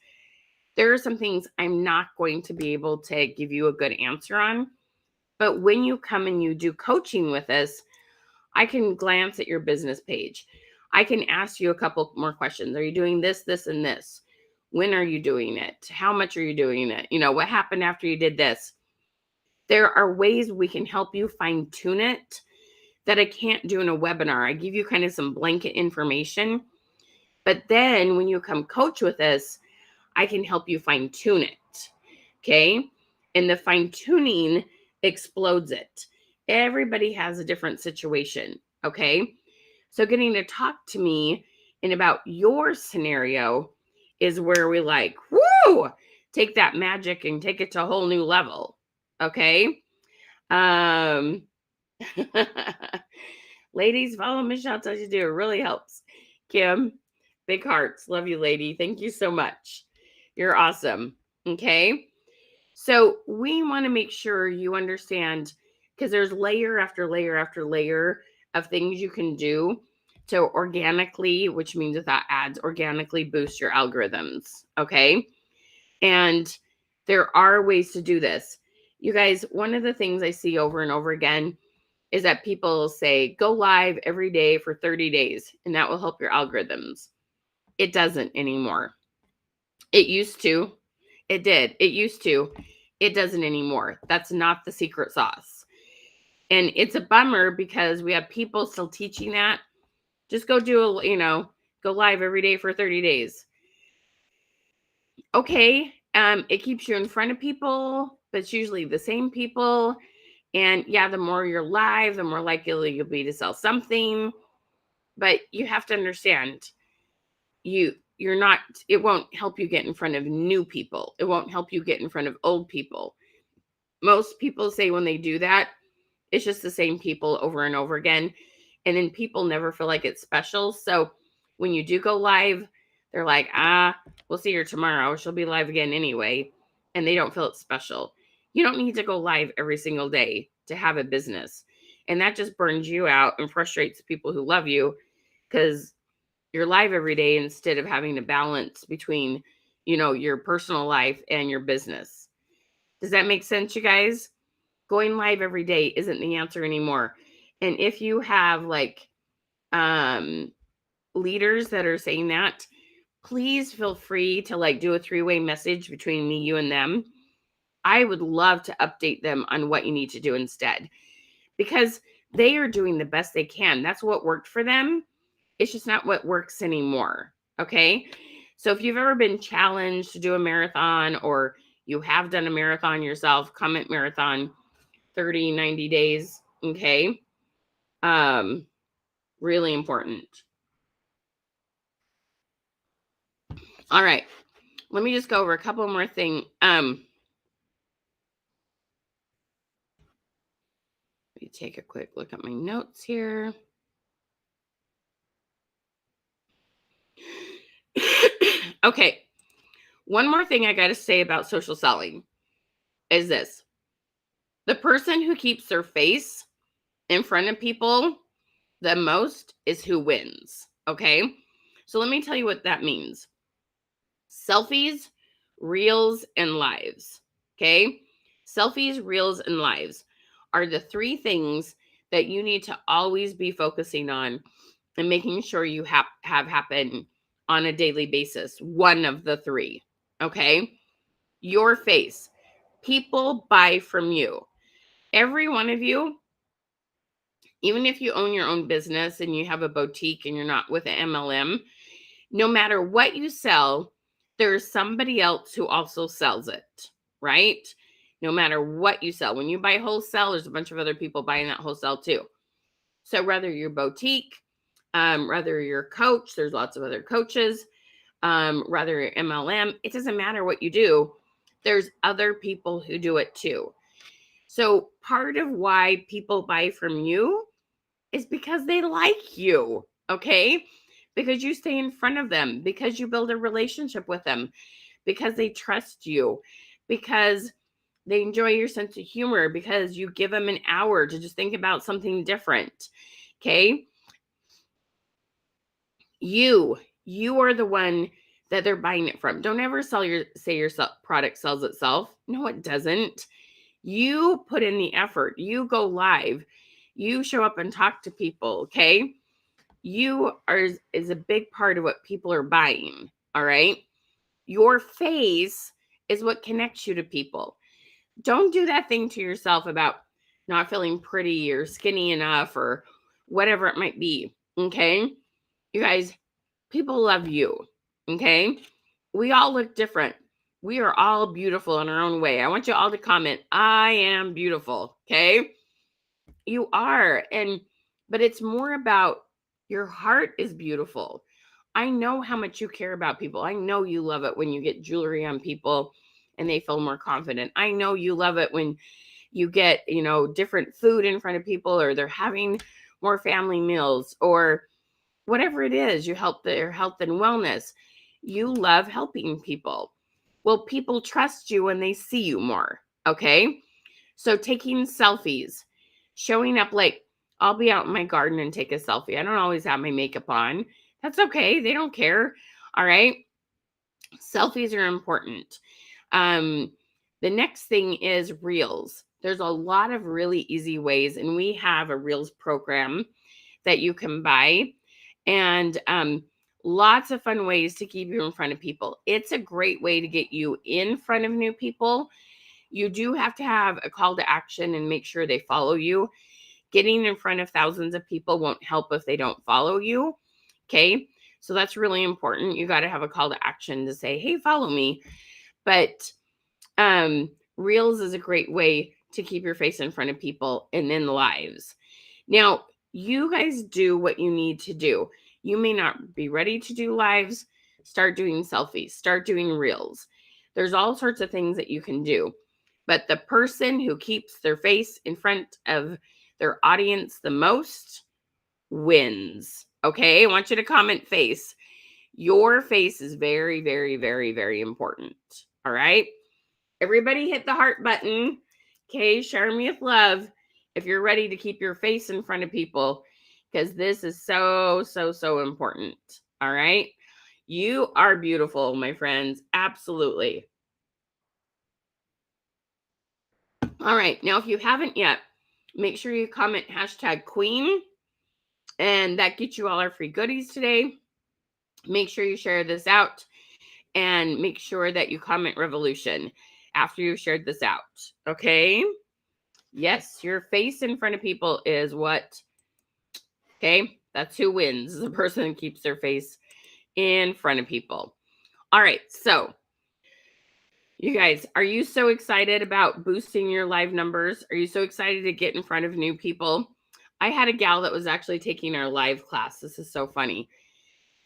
There are some things I'm not going to be able to give you a good answer on. But when you come and you do coaching with us, I can glance at your business page. I can ask you a couple more questions. Are you doing this, this, and this? When are you doing it? How much are you doing it? You know, what happened after you did this? There are ways we can help you fine tune it that I can't do in a webinar. I give you kind of some blanket information, but then when you come coach with us, I can help you fine tune it. Okay. And the fine tuning explodes it. Everybody has a different situation. Okay. So getting to talk to me in about your scenario is where we like, woo, take that magic and take it to a whole new level. Okay. Um, Ladies, follow Michelle tells you to do. It really helps. Kim, big hearts. Love you, lady. Thank you so much. You're awesome. Okay. So we want to make sure you understand, because there's layer after layer after layer of things you can do to organically, which means without ads, organically boost your algorithms. Okay. And there are ways to do this. You guys, one of the things I see over and over again is that people say, go live every day for 30 days, and that will help your algorithms. It doesn't anymore. It used to. It did. It used to. It doesn't anymore. That's not the secret sauce. And it's a bummer because we have people still teaching that. Just go do go live every day for 30 days. Okay. It keeps you in front of people, but it's usually the same people. And yeah, the more you're live, the more likely you'll be to sell something. But you have to understand, you're not, it won't help you get in front of new people. It won't help you get in front of old people. Most people say when they do that, it's just the same people over and over again. And then people never feel like it's special. So when you do go live, they're like, we'll see her tomorrow. She'll be live again anyway. And they don't feel it's special. You don't need to go live every single day to have a business. And that just burns you out and frustrates people who love you because you're live every day instead of having to balance between, your personal life and your business. Does that make sense, you guys? Going live every day isn't the answer anymore. And if you have leaders that are saying that, please feel free to do a 3-way message between me, you, and them. I would love to update them on what you need to do instead, because they are doing the best they can. That's what worked for them. It's just not what works anymore. Okay. So if you've ever been challenged to do a marathon, or you have done a marathon yourself, comment marathon, 30, 90 days. Okay. Really important. All right. Let me just go over a couple more things. Let me take a quick look at my notes here. Okay. One more thing I got to say about social selling is this. The person who keeps their face in front of people the most is who wins. Okay. So let me tell you what that means. Selfies, reels, and lives. Okay. Selfies, reels, and lives are the three things that you need to always be focusing on and making sure you have happen on a daily basis. One of the three. Okay. Your face. People buy from you. Every one of you, even if you own your own business and you have a boutique and you're not with an MLM, no matter what you sell, there's somebody else who also sells it, right? No matter what you sell. When you buy wholesale, there's a bunch of other people buying that wholesale too. So whether you're boutique, whether you're a coach, there's lots of other coaches, whether you're MLM, it doesn't matter what you do. There's other people who do it too. So part of why people buy from you is because they like you, okay? Because you stay in front of them, because you build a relationship with them, because they trust you, because they enjoy your sense of humor, because you give them an hour to just think about something different, okay? You are the one that they're buying it from. Don't ever say your product sells itself. No, it doesn't. You put in the effort. You go live. You show up and talk to people, okay? You is a big part of what people are buying, all right? Your face is what connects you to people. Don't do that thing to yourself about not feeling pretty or skinny enough or whatever it might be, okay? You guys, people love you, okay? We all look different. We are all beautiful in our own way. I want you all to comment, I am beautiful, okay? You are. But it's more about your heart is beautiful. I know how much you care about people. I know you love it when you get jewelry on people and they feel more confident. I know you love it when you get, different food in front of people, or they're having more family meals, or whatever it is, you help their health and wellness. You love helping people. Well, people trust you when they see you more. Okay. So taking selfies, showing up like, I'll be out in my garden and take a selfie. I don't always have my makeup on. That's okay. They don't care. All right. Selfies are important. The next thing is reels. There's a lot of really easy ways, and we have a reels program that you can buy, and lots of fun ways to keep you in front of people. It's a great way to get you in front of new people. You do have to have a call to action and make sure they follow you. Getting in front of thousands of people won't help if they don't follow you. Okay. So that's really important. You got to have a call to action to say, hey, follow me. But Reels is a great way to keep your face in front of people, and then lives. Now, you guys do what you need to do. You may not be ready to do lives. Start doing selfies, start doing reels. There's all sorts of things that you can do. But the person who keeps their face in front of their audience the most wins. Okay, I want you to comment face. Your face is very, very, very, very important. All right. Everybody hit the heart button. Okay, share me with love if you're ready to keep your face in front of people, because this is so, so, so important. All right. You are beautiful, my friends. Absolutely. All right. Now, if you haven't yet, make sure you comment #queen, and that gets you all our free goodies today. Make sure you share this out, and make sure that you comment revolution after you've shared this out. Okay. Yes, your face in front of people is what. Okay. That's who wins. The person who keeps their face in front of people. All right. So, you guys, are you so excited about boosting your live numbers? Are you so excited to get in front of new people? I had a gal that was actually taking our live class. This is so funny.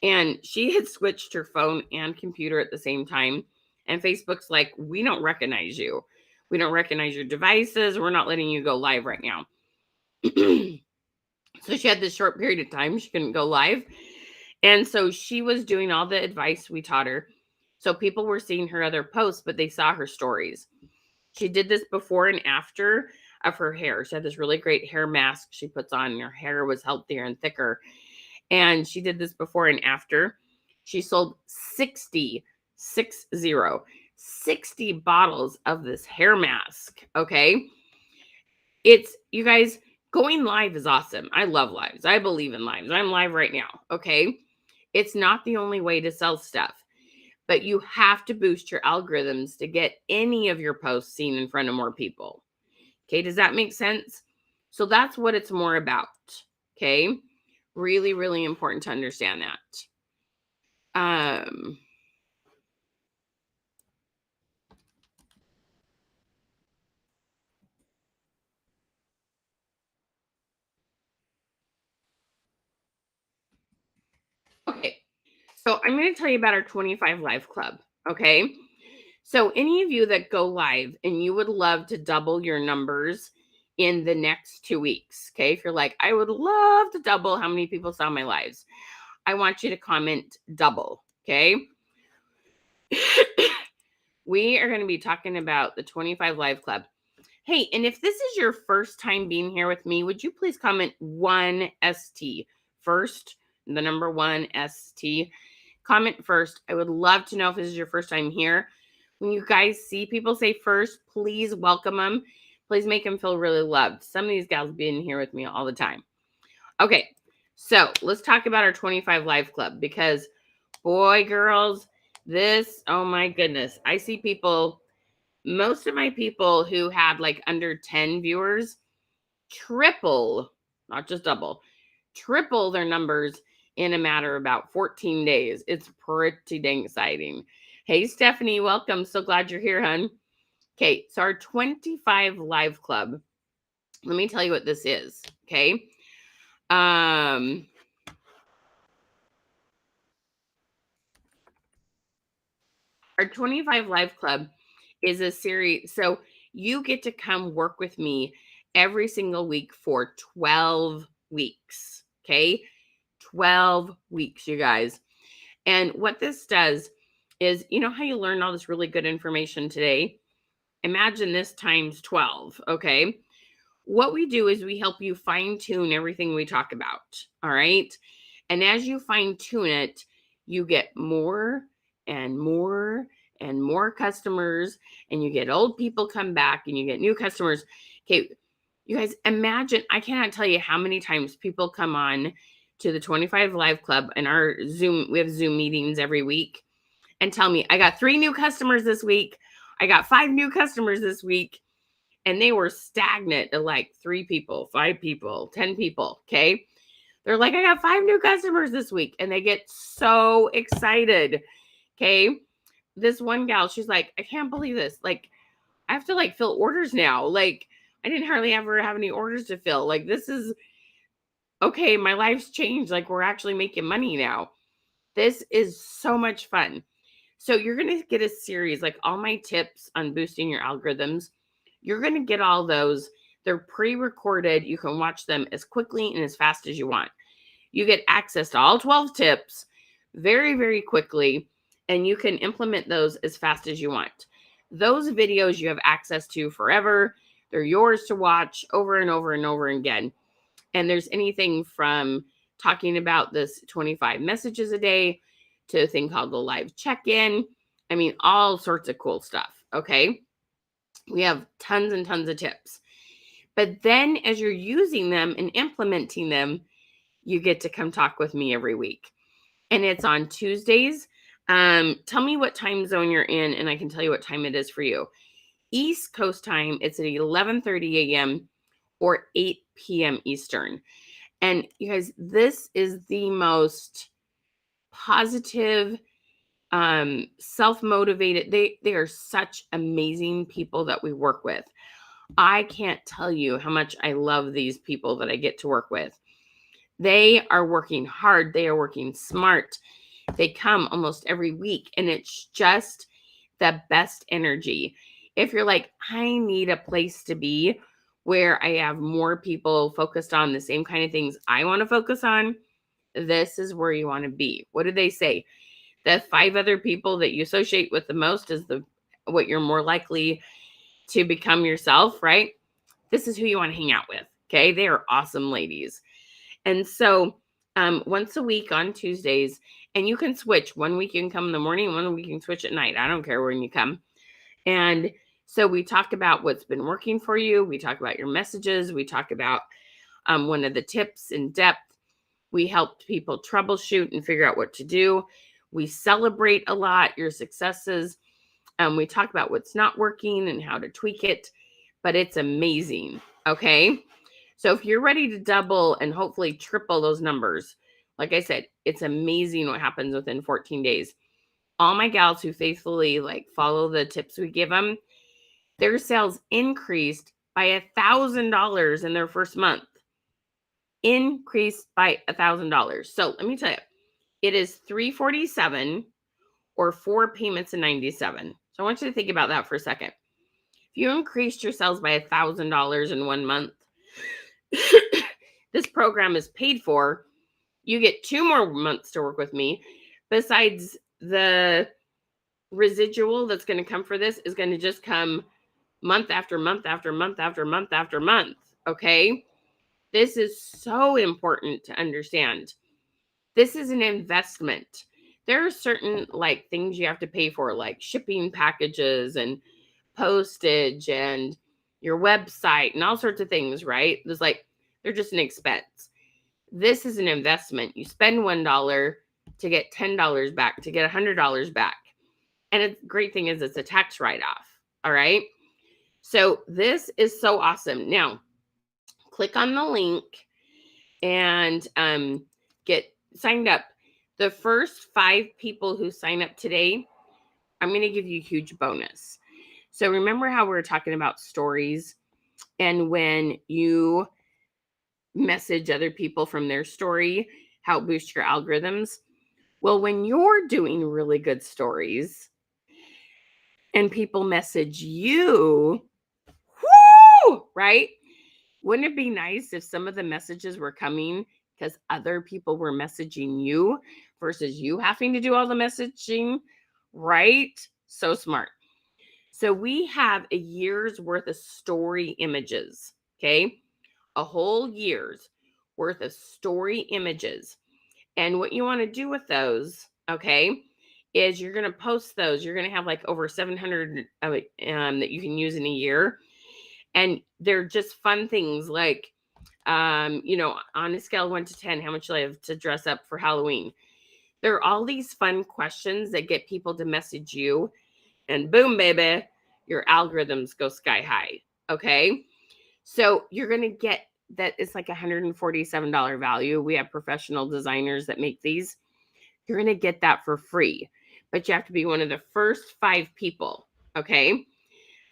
And she had switched her phone and computer at the same time. And Facebook's like, we don't recognize you. We don't recognize your devices. We're not letting you go live right now. So she had this short period of time. She couldn't go live. And so she was doing all the advice we taught her. So people were seeing her other posts, but they saw her stories. She did this before and after of her hair. She had this really great hair mask she puts on, and her hair was healthier and thicker. And she did this before and after. She sold 60 bottles of this hair mask. Okay. It's, you guys, going live is awesome. I love lives. I believe in lives. I'm live right now. Okay. It's not the only way to sell stuff, but you have to boost your algorithms to get any of your posts seen in front of more people. Okay. Does that make sense? So that's what it's more about. Okay. Really, really important to understand that. Okay. So I'm going to tell you about our 25 Live Club. Okay. So any of you that go live and you would love to double your numbers in the next 2 weeks. Okay. If you're like, I would love to double how many people saw my lives, I want you to comment double. Okay. We are going to be talking about the 25 Live Club. Hey, and if this is your first time being here with me, would you please comment 1ST first, the number 1ST. Comment first. I would love to know if this is your first time here. When you guys see people say first, please welcome them. Please make them feel really loved. Some of these gals have been here with me all the time. Okay, so let's talk about our 25 Live Club, because boy, girls, this, oh my goodness. I see people, most of my people who had like under 10 viewers triple, not just double, triple their numbers in a matter of about 14 days. It's pretty dang exciting. Hey, Stephanie, welcome. So glad you're here, hun. Okay, so our 25 Live Club, let me tell you what this is, okay? Our 25 Live Club is a series. So you get to come work with me every single week for 12 weeks, okay? 12 weeks, you guys. And what this does is, you know how you learn all this really good information today? Imagine this times 12, okay? What we do is we help you fine tune everything we talk about, all right? And as you fine tune it, you get more and more and more customers, and you get old people come back and you get new customers. Okay, you guys, imagine, I cannot tell you how many times people come on to the 25 Live Club and our Zoom, we have Zoom meetings every week, and tell me, I got 3 new customers this week. I got 5 new customers this week. And they were stagnant at like 3 people, 5 people, 10 people. Okay. They're like, I got 5 new customers this week. And they get so excited. Okay. This one gal, she's like, I can't believe this. Like, I have to like fill orders now. Like, I didn't hardly ever have any orders to fill. Like, this is okay. My life's changed. Like, we're actually making money now. This is so much fun. So you're going to get a series, like all my tips on boosting your algorithms. You're going to get all those. They're pre-recorded. You can watch them as quickly and as fast as you want. You get access to all 12 tips very, very quickly, and you can implement those as fast as you want. Those videos you have access to forever. They're yours to watch over and over and over again. And there's anything from talking about this 25 messages a day to a thing called the live check-in. I mean, all sorts of cool stuff. Okay. We have tons and tons of tips. But then as you're using them and implementing them, you get to come talk with me every week. And it's on Tuesdays. Tell me what time zone you're in, and I can tell you what time it is for you. East Coast time, it's at 11:30 a.m. or 8 p.m. Eastern. And you guys, this is the most positive, self-motivated. They are such amazing people that we work with. I can't tell you how much I love these people that I get to work with. They are working hard. They are working smart. They come almost every week, and it's just the best energy. If you're like, I need a place to be where I have more people focused on the same kind of things I want to focus on, this is where you want to be. What did they say? The 5 other people that you associate with the most is what you're more likely to become yourself, right? this is who you want to hang out with. Okay. They are awesome ladies. And so once a week on Tuesdays, and you can switch. 1 week you can come in the morning, 1 week you can switch at night. I don't care when you come. And so we talk about what's been working for you. We talk about your messages. We talk about one of the tips in depth. We help people troubleshoot and figure out what to do. We celebrate a lot your successes. We talk about what's not working and how to tweak it, but it's amazing. Okay. So if you're ready to double and hopefully triple those numbers, like I said, it's amazing what happens within 14 days. All my gals who faithfully follow the tips we give them, their sales increased by $1,000 in their first month. Increased by $1,000. So let me tell you, it is $347 or 4 payments of $97. So I want you to think about that for a second. If you increased your sales by $1,000 in 1 month, this program is paid for. You get 2 more months to work with me. Besides, the residual that's going to come for this is going to just come month after month after month after month after month. Okay. This is so important to understand. This is an investment. There are certain things you have to pay for, like shipping packages and postage and your website and all sorts of things, right? They're just an expense. This is an investment. You spend $1 to get $10 back, to get $100 back. And the great thing is it's a tax write-off. All right. So this is so awesome. Now, click on the link and get signed up. The first 5 people who sign up today, I'm going to give you a huge bonus. So remember how we were talking about stories, and when you message other people from their story, how it boosts your algorithms? Well, when you're doing really good stories and people message you, whoo, right? Wouldn't it be nice if some of the messages were coming because other people were messaging you versus you having to do all the messaging, right? So smart. So we have a year's worth of story images, okay? A whole year's worth of story images. And what you want to do with those, okay, is you're going to post those. You're going to have over 700 of it that you can use in a year. And they're just fun things on a scale of 1 to 10, how much do I have to dress up for Halloween? There are all these fun questions that get people to message you, and boom, baby, your algorithms go sky high. Okay. So you're going to get that. It's like $147 value. We have professional designers that make these. You're going to get that for free, but you have to be one of the first 5 people. Okay.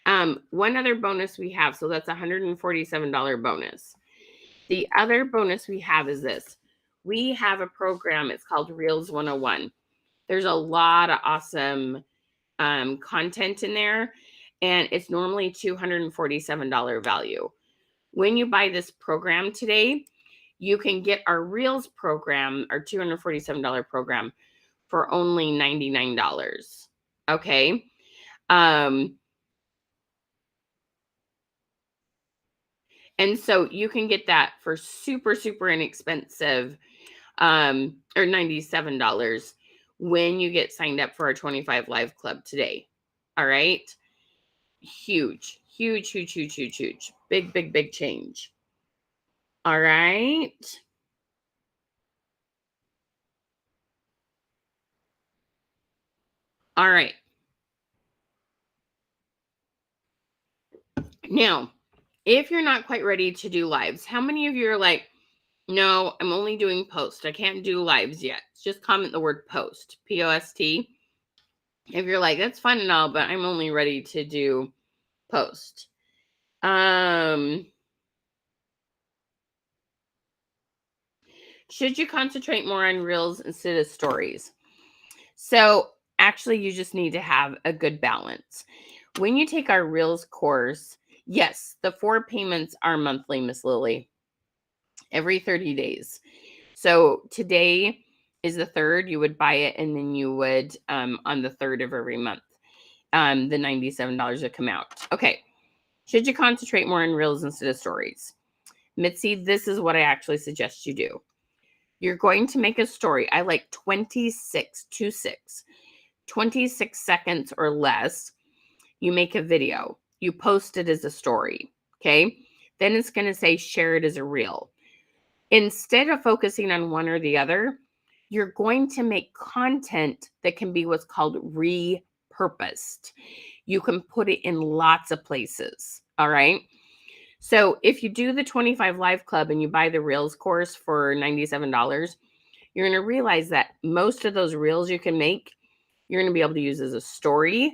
One other bonus we have. So that's $147 bonus. The other bonus we have is this. We have a program. It's called Reels 101. There's a lot of awesome content in there, and it's normally $247 value. When you buy this program today, you can get our Reels program, our $247 program, for only $99. Okay. And so you can get that for super, super inexpensive, or $97 when you get signed up for our 25 Live Club today. All right. Huge, huge, huge, huge, huge, huge. Big, big, big change. All right. All right. Now, if you're not quite ready to do lives, how many of you are like, no, I'm only doing post. I can't do lives yet. Just comment the word post, P-O-S-T. If you're like, that's fun and all, but I'm only ready to do post. Should you concentrate more on reels instead of stories? So actually, you just need to have a good balance. When you take our reels course, yes, the 4 payments are monthly, Miss Lily, every 30 days. So today is the 3rd. You would buy it, and then you would, on the 3rd of every month, the $97 would come out. Okay. Should you concentrate more on reels instead of stories? Mitzi, this is what I actually suggest you do. You're going to make a story. I like 26 seconds or less. You make a video. You post it as a story. Okay. Then it's going to say share it as a reel. Instead of focusing on one or the other, you're going to make content that can be what's called repurposed. You can put it in lots of places. All right. So if you do the 25 Live Club and you buy the Reels course for $97, you're going to realize that most of those reels you can make, you're going to be able to use as a story,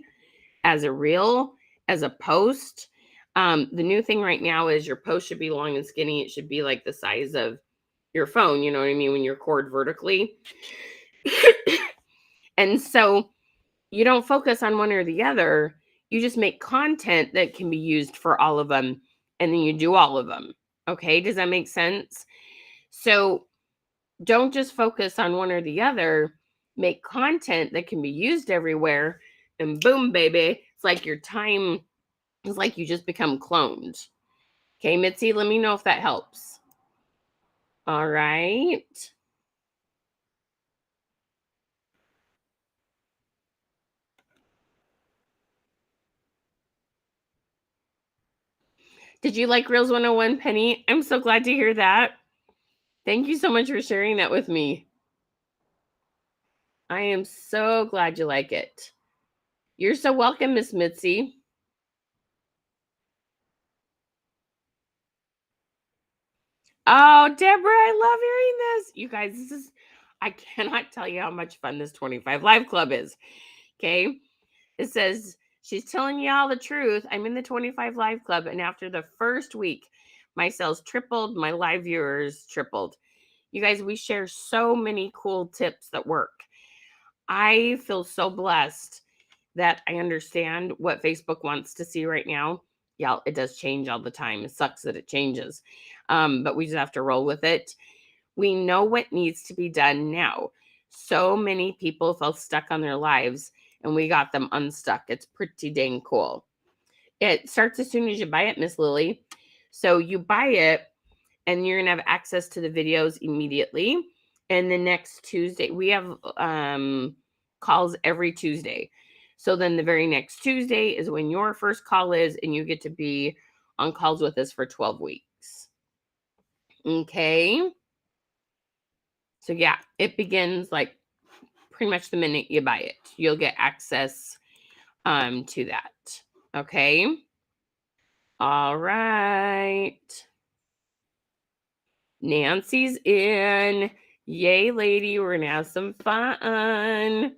as a reel, as a post. The new thing right now is your post should be long and skinny. It should be like the size of your phone, you know what I mean, when you're cord vertically. And so you don't focus on one or the other. You just make content that can be used for all of them, and then you do all of them. Okay, does that make sense? So don't just focus on one or the other. Make content that can be used everywhere, and boom, baby. It's like your time is like you just become cloned. Okay, Mitzi, let me know if that helps. All right. Did you like Reels 101, Penny? I'm so glad to hear that. Thank you so much for sharing that with me. I am so glad you like it. You're so welcome, Miss Mitzi. Oh, Deborah, I love hearing this. You guys, I cannot tell you how much fun this 25 Live Club is. Okay. It says, she's telling you all the truth. I'm in the 25 Live Club, and after the first week, my sales tripled, my live viewers tripled. You guys, we share so many cool tips that work. I feel so blessed that I understand what Facebook wants to see right now. Yeah, it does change all the time. It sucks that it changes, but we just have to roll with it. We know what needs to be done now. So many people felt stuck on their lives, and we got them unstuck. It's pretty dang cool. It starts as soon as you buy it, Miss Lily. So you buy it, and you're gonna have access to the videos immediately. And the next Tuesday, we have calls every Tuesday. So then the very next Tuesday is when your first call is, and you get to be on calls with us for 12 weeks. Okay. So yeah, it begins like pretty much the minute you buy it. You'll get access to that. Okay. All right. Nancy's in. Yay, lady. We're going to have some fun.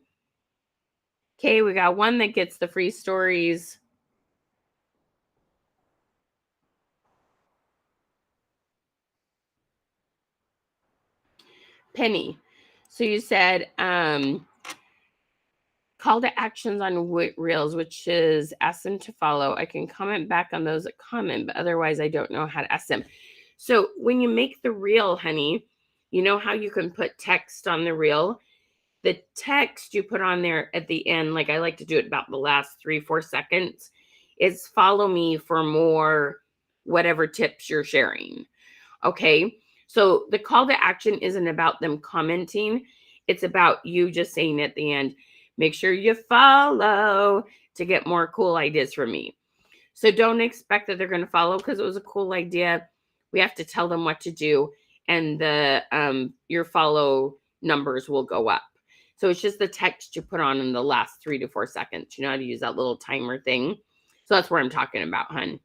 Okay, we got one that gets the free stories. Penny. So you said call to actions on Reels, which is ask them to follow. I can comment back on those that comment, but otherwise I don't know how to ask them. So when you make the reel, honey, you know how you can put text on the reel? The text you put on there at the end, like I like to do it about the last 3-4 seconds, is follow me for more whatever tips you're sharing. Okay. So the call to action isn't about them commenting. It's about you just saying at the end, make sure you follow to get more cool ideas from me. So don't expect that they're going to follow because it was a cool idea. We have to tell them what to do, and the your follow numbers will go up. So it's just the text you put on in the last 3 to 4 seconds. You know how to use that little timer thing. So that's what I'm talking about, hun.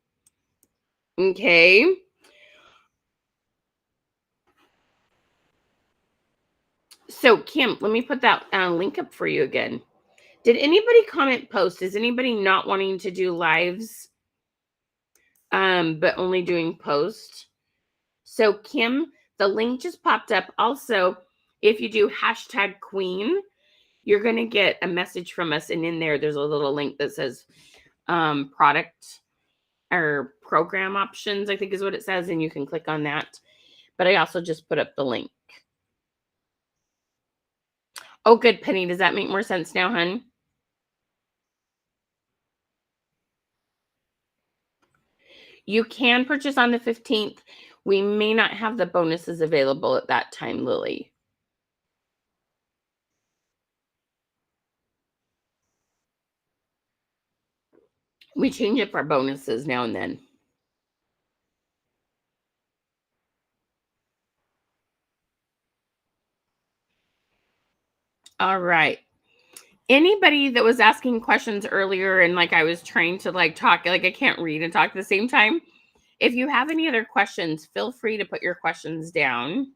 Okay. So Kim, let me put that link up for you again. Did anybody comment post? Is anybody not wanting to do lives, but only doing post? So Kim, the link just popped up. Also, if you do hashtag queen, you're going to get a message from us. And in there's a little link that says product or program options, I think is what it says. And you can click on that. But I also just put up the link. Oh, good, Penny. Does that make more sense now, hun? You can purchase on the 15th. We may not have the bonuses available at that time, Lily. We change up our bonuses now and then. All right. Anybody that was asking questions earlier and like I was trying to like talk, like I can't read and talk at the same time. If you have any other questions, feel free to put your questions down.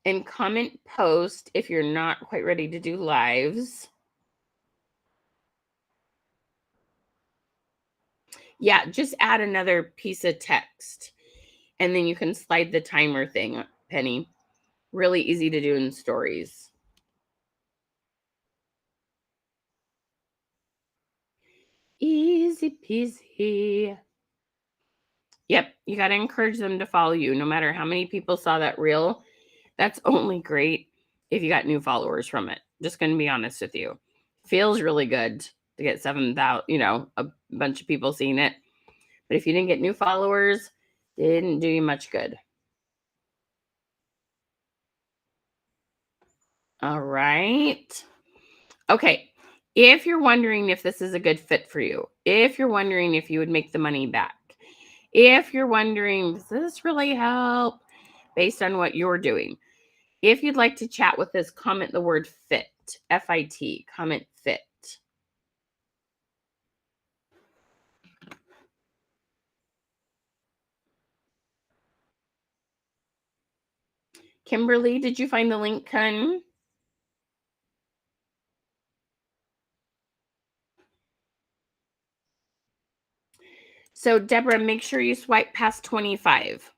And comment post if you're not quite ready to do lives. Yeah, just add another piece of text and then you can slide the timer thing, Penny. Really easy to do in stories. Easy peasy. Yep, you got to encourage them to follow you no matter how many people saw that reel. That's only great if you got new followers from it. Just going to be honest with you. Feels really good to get 7,000, a bunch of people seeing it. But if you didn't get new followers, it didn't do you much good. All right. Okay. If you're wondering if this is a good fit for you, if you're wondering if you would make the money back, if you're wondering, does this really help based on what you're doing? If you'd like to chat with us, comment the word fit, F-I-T, comment fit. Kimberly, did you find the link, hun? So, Deborah, make sure you swipe past 25.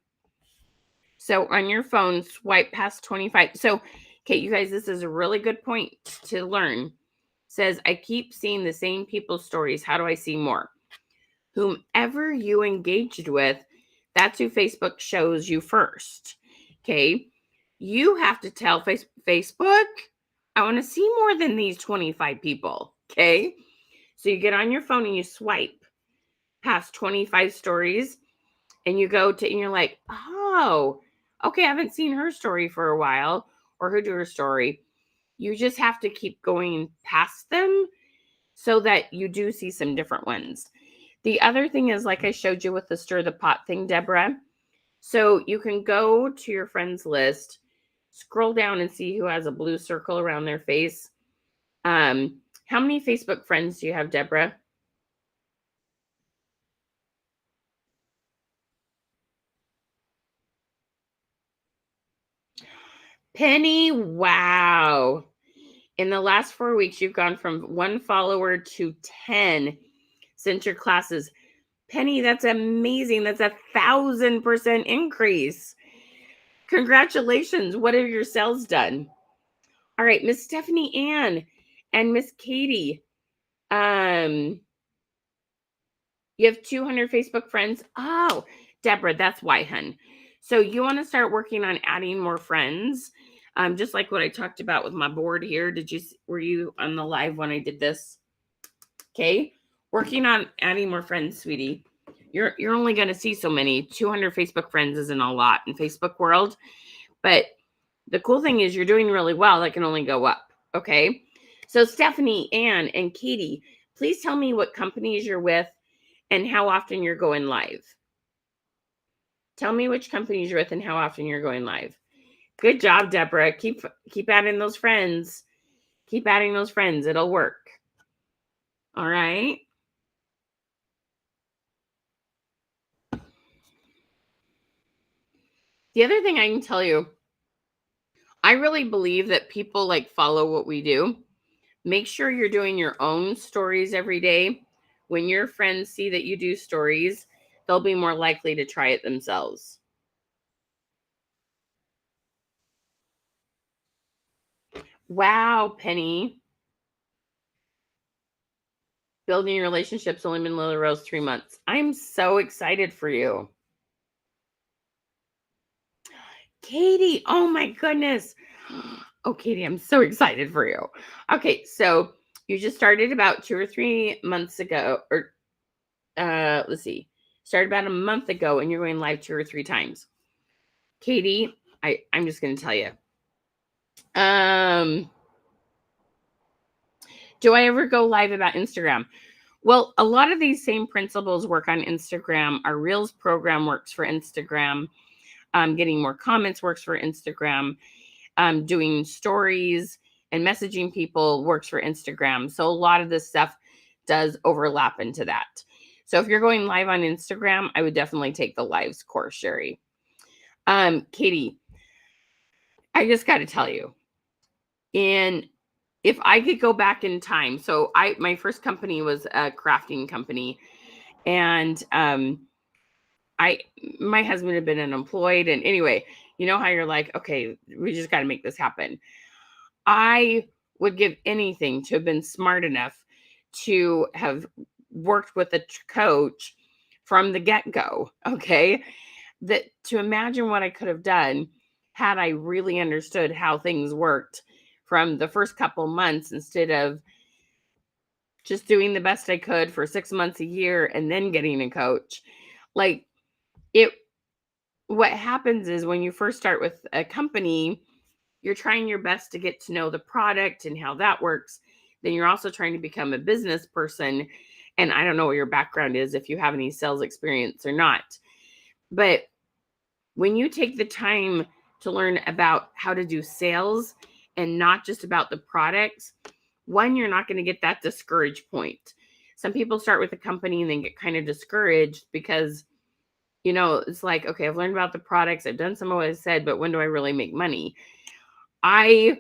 So, on your phone, swipe past 25. So, okay, you guys, this is a really good point to learn. Says, I keep seeing the same people's stories. How do I see more? Whomever you engaged with, that's who Facebook shows you first. Okay. You have to tell Facebook, I want to see more than these 25 people. Okay. So you get on your phone and you swipe past 25 stories and you go to, and you're like, oh, okay, I haven't seen her story for a while or who do her story. You just have to keep going past them so that you do see some different ones. The other thing is, like I showed you with the stir the pot thing, Deborah. So you can go to your friends list, scroll down and see who has a blue circle around their face. How many Facebook friends do you have, Deborah? Penny, wow. In the last 4 weeks, you've gone from 1 follower to 10 since your classes. Penny, that's amazing. That's 1,000% increase. Congratulations. What have your sales done? All right, Miss Stephanie Ann and Miss Katie. You have 200 Facebook friends. Oh, Deborah, that's why, hun. So you want to start working on adding more friends. Just like what I talked about with my board here. Were you on the live when I did this? Okay. Working on adding more friends, sweetie. You're only going to see so many. 200 Facebook friends isn't a lot in Facebook world. But the cool thing is you're doing really well. That can only go up. Okay. So Stephanie, Ann, and Katie, please tell me what companies you're with and how often you're going live. Tell me which companies you're with and how often you're going live. Good job, Deborah. Keep adding those friends. Keep adding those friends. It'll work. All right. The other thing I can tell you, I really believe that people like follow what we do. Make sure you're doing your own stories every day. When your friends see that you do stories, they'll be more likely to try it themselves. Wow, Penny. Building relationships only been Lily Rose 3 months. I'm so excited for you. Katie, oh my goodness. Oh, Katie, I'm so excited for you. Okay, so you just started about 2 or 3 months ago, or let's see, started about a month ago, and you're going live 2 or 3 times. Katie, I'm just going to tell you. Do I ever go live about Instagram? Well, a lot of these same principles work on Instagram. Our Reels program works for Instagram. Getting more comments works for Instagram. Doing stories and messaging people works for Instagram. So a lot of this stuff does overlap into that. So if you're going live on Instagram, I would definitely take the lives course, Sherry. Katie, I just got to tell you, and if I could go back in time, so my first company was a crafting company, and my husband had been unemployed, and anyway, you know how you're like, okay, we just got to make this happen. I would give anything to have been smart enough to have worked with a coach from the get-go, okay? That to imagine what I could have done had I really understood how things worked from the first couple months instead of just doing the best I could for 6 months, a year, and then getting a coach. Like, it what happens is when you first start with a company, you're trying your best to get to know the product and how that works. Then you're also trying to become a business person. And I don't know what your background is, if you have any sales experience or not. But when you take the time to learn about how to do sales and not just about the products, one, you're not going to get that discouraged point. Some people start with a company and then get kind of discouraged because, it's like, okay, I've learned about the products. I've done some of what I said, but when do I really make money? Oh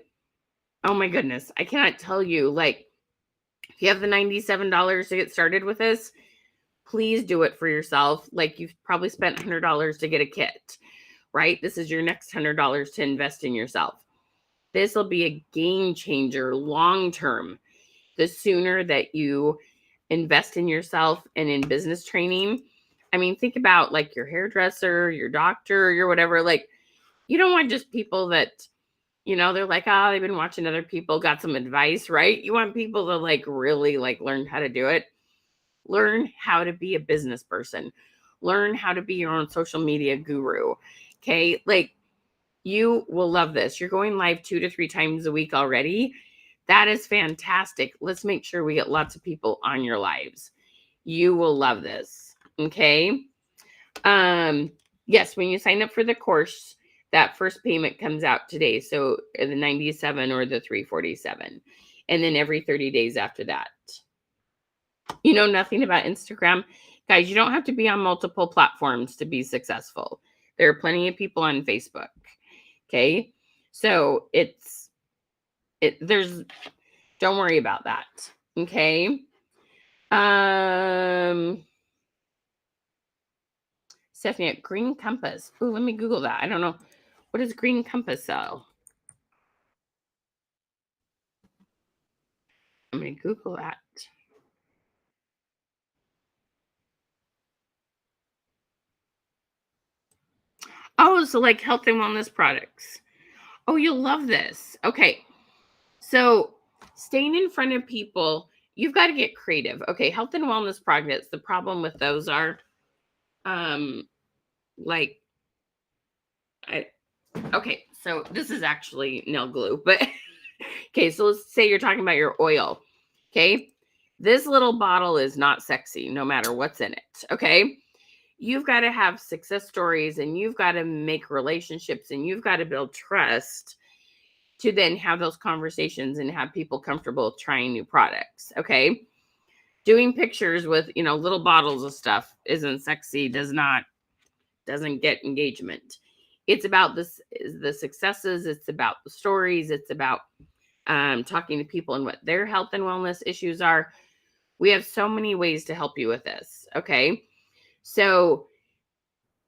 my goodness, I cannot tell you, like, if you have the $97 to get started with this, please do it for yourself. Like, you've probably spent $100 to get a kit, right? This is your next $100 to invest in yourself. This will be a game changer long term. The sooner that you invest in yourself and in business training. I mean, think about like your hairdresser, your doctor, your whatever. Like, you don't want just people that, they're like, oh, they've been watching other people, got some advice, right? You want people to like really like learn how to do it. Learn how to be a business person. Learn how to be your own social media guru. Okay. Like, you will love this. You're going live 2 to 3 times a week already. That is fantastic. Let's make sure we get lots of people on your lives. You will love this. Okay. Yes, when you sign up for the course, that first payment comes out today. So the 97 or the 347. And then every 30 days after that. You know nothing about Instagram? Guys, you don't have to be on multiple platforms to be successful. There are plenty of people on Facebook. Okay. So don't worry about that. Okay. Stephanie, Green Compass. Oh, let me Google that. I don't know. What does Green Compass sell? I'm going to Google that. Oh, so like health and wellness products. Oh, you'll love this. Okay. So staying in front of people, you've got to get creative. Okay. Health and wellness products. The problem with those are, like, okay. So this is actually nail glue, but okay. So let's say you're talking about your oil. Okay. This little bottle is not sexy, no matter what's in it. Okay. You've got to have success stories, and you've got to make relationships, and you've got to build trust to then have those conversations and have people comfortable trying new products. Okay. Doing pictures with, little bottles of stuff isn't sexy, doesn't get engagement. It's about the successes. It's about the stories. It's about talking to people and what their health and wellness issues are. We have so many ways to help you with this. Okay. So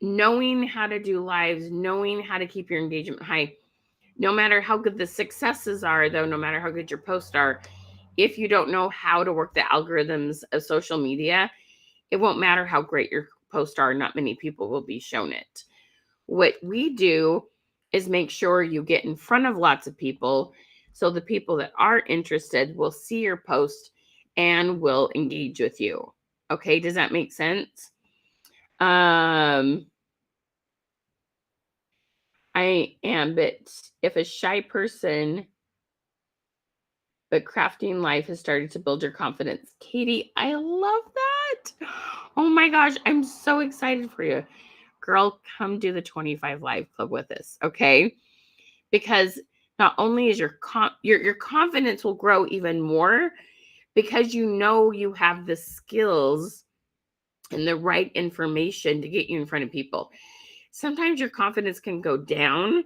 knowing how to do lives, knowing how to keep your engagement high, no matter how good the successes are, though, no matter how good your posts are, if you don't know how to work the algorithms of social media, it won't matter how great your posts are. Not many people will be shown it. What we do is make sure you get in front of lots of people so the people that are interested will see your post and will engage with you. Okay, does that make sense? I am, but if a shy person, but crafting life has started to build your confidence. Katie, I love that. Oh my gosh, I'm so excited for you. Girl, come do the 25 Live Club with us, okay? Because not only is your confidence will grow even more because you know you have the skills and the right information to get you in front of people. Sometimes your confidence can go down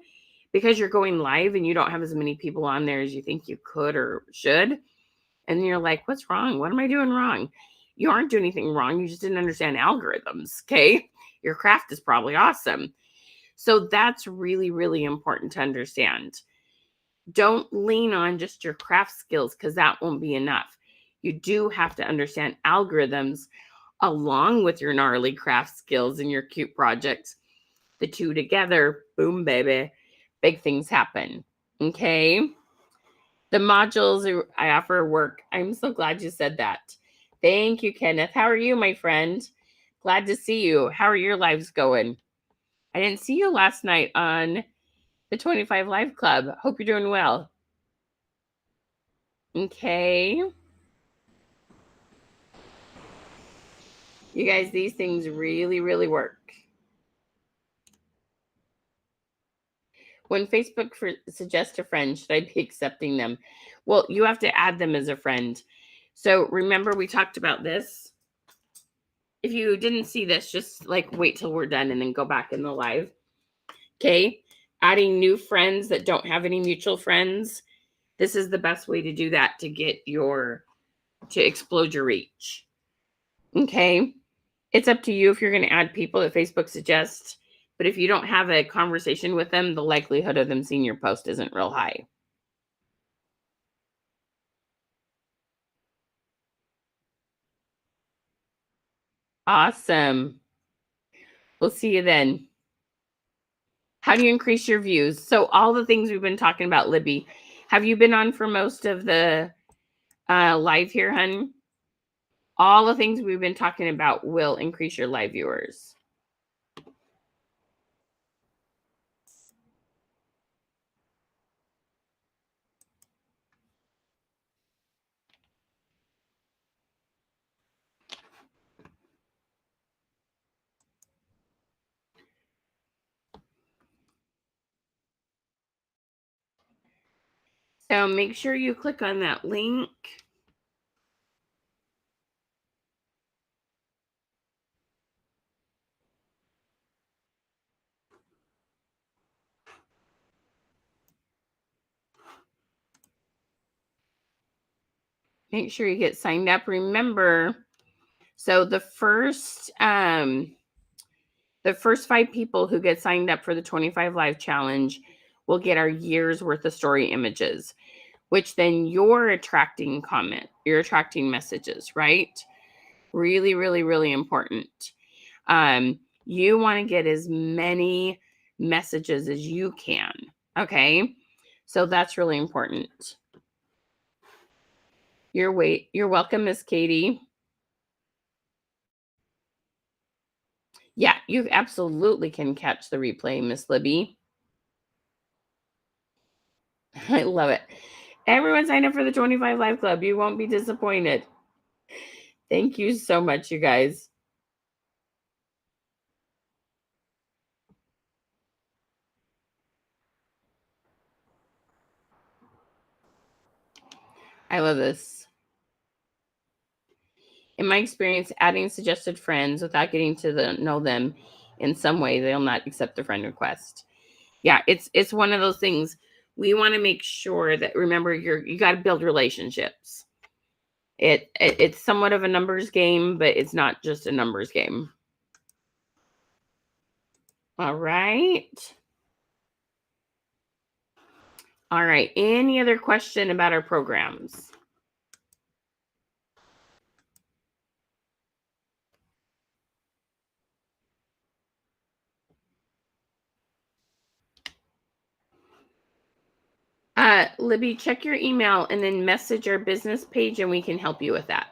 because you're going live and you don't have as many people on there as you think you could or should. And you're like, what's wrong? What am I doing wrong? You aren't doing anything wrong. You just didn't understand algorithms. Okay. Your craft is probably awesome. So that's really, really important to understand. Don't lean on just your craft skills because that won't be enough. You do have to understand algorithms along with your gnarly craft skills and your cute projects. The two together, boom, baby, big things happen. Okay. The modules I offer work. I'm so glad you said that. Thank you, Kenneth. How are you, my friend? Glad to see you. How are your lives going? I didn't see you last night on the 25 Live Club. Hope you're doing well. Okay. You guys, these things really, really work. When Facebook suggests a friend, should I be accepting them? Well, you have to add them as a friend. So remember we talked about this. If you didn't see this, just like wait till we're done and then go back in the live. Okay. Adding new friends that don't have any mutual friends. This is the best way to do that to get to explode your reach. Okay. It's up to you if you're going to add people that Facebook suggests. But if you don't have a conversation with them, the likelihood of them seeing your post isn't real high. Awesome. We'll see you then. How do you increase your views? So all the things we've been talking about, Libby, have you been on for most of the live here, hun? All the things we've been talking about will increase your live viewers. So make sure you click on that link. Make sure you get signed up. Remember, so the first 5 people who get signed up for the 25 Live Challenge will get our year's worth of story images, which then you're attracting messages, right? Really, really, really important. You want to get as many messages as you can. Okay. So that's really important. You're welcome, Miss Katie. Yeah, you absolutely can catch the replay, Miss Libby. I love it. Everyone sign up for the 25 Live Club. You won't be disappointed. Thank you so much, you guys. I love this. In my experience, adding suggested friends without getting to know them in some way, they'll not accept the friend request. Yeah, it's one of those things. We want to make sure that, remember, you got to build relationships. It's somewhat of a numbers game, but it's not just a numbers game. All right. All right. Any other question about our programs? Libby, check your email and then message our business page and we can help you with that.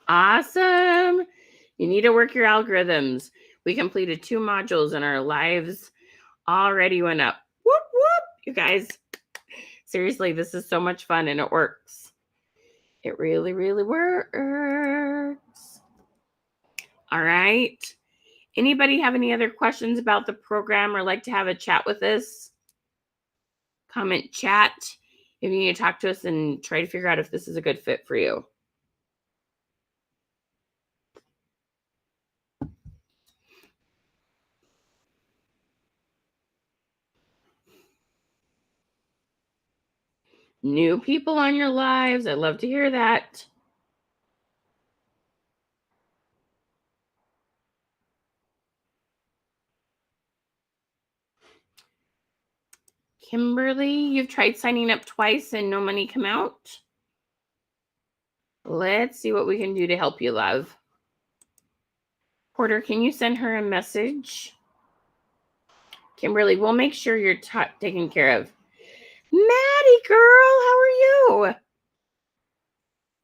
Awesome. You need to work your algorithms. We completed 2 modules and our lives already went up. Whoop, whoop. You guys, seriously, this is so much fun and it works. It really, really works. All right. Anybody have any other questions about the program or like to have a chat with us? Comment chat if you need to talk to us and try to figure out if this is a good fit for you. New people on your lives. I love to hear that. Kimberly, you've tried signing up twice and no money come out? Let's see what we can do to help you, love. Porter, can you send her a message? Kimberly, we'll make sure you're taken care of. Maddie, girl, how are you?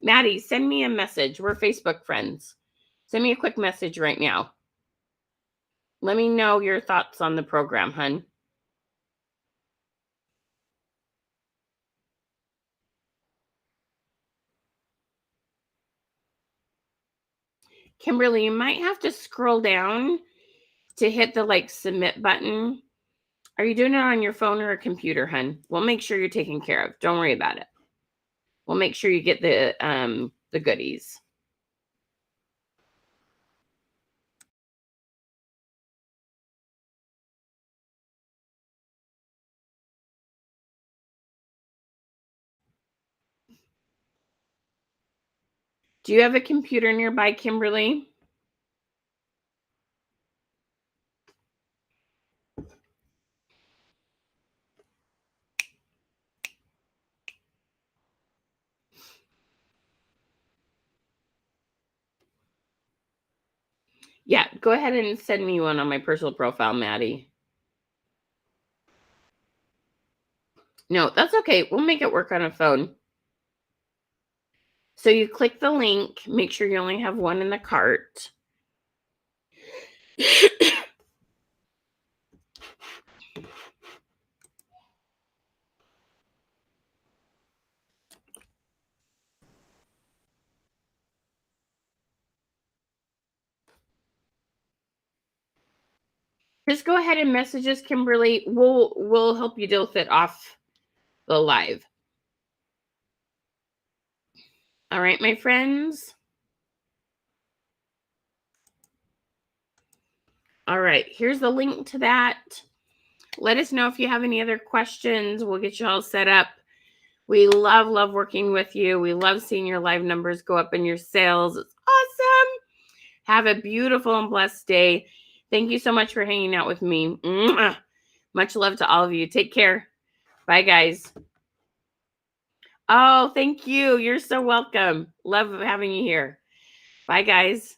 Maddie, send me a message. We're Facebook friends. Send me a quick message right now. Let me know your thoughts on the program, hun. Kimberly, you might have to scroll down to hit the submit button. Are you doing it on your phone or a computer, hun? We'll make sure you're taken care of. Don't worry about it. We'll make sure you get the goodies. Do you have a computer nearby, Kimberly? Yeah, go ahead and send me one on my personal profile, Maddie. No, that's okay. We'll make it work on a phone. So you click the link. Make sure you only have one in the cart. Just go ahead and message us, Kimberly. We'll help you deal with it off the live. All right, my friends. All right, here's the link to that. Let us know if you have any other questions. We'll get you all set up. We love working with you. We love seeing your live numbers go up in your sales. It's awesome. Have a beautiful and blessed day. Thank you so much for hanging out with me. Mwah. Much love to all of you. Take care. Bye, guys. Oh, thank you. You're so welcome. Love having you here. Bye, guys.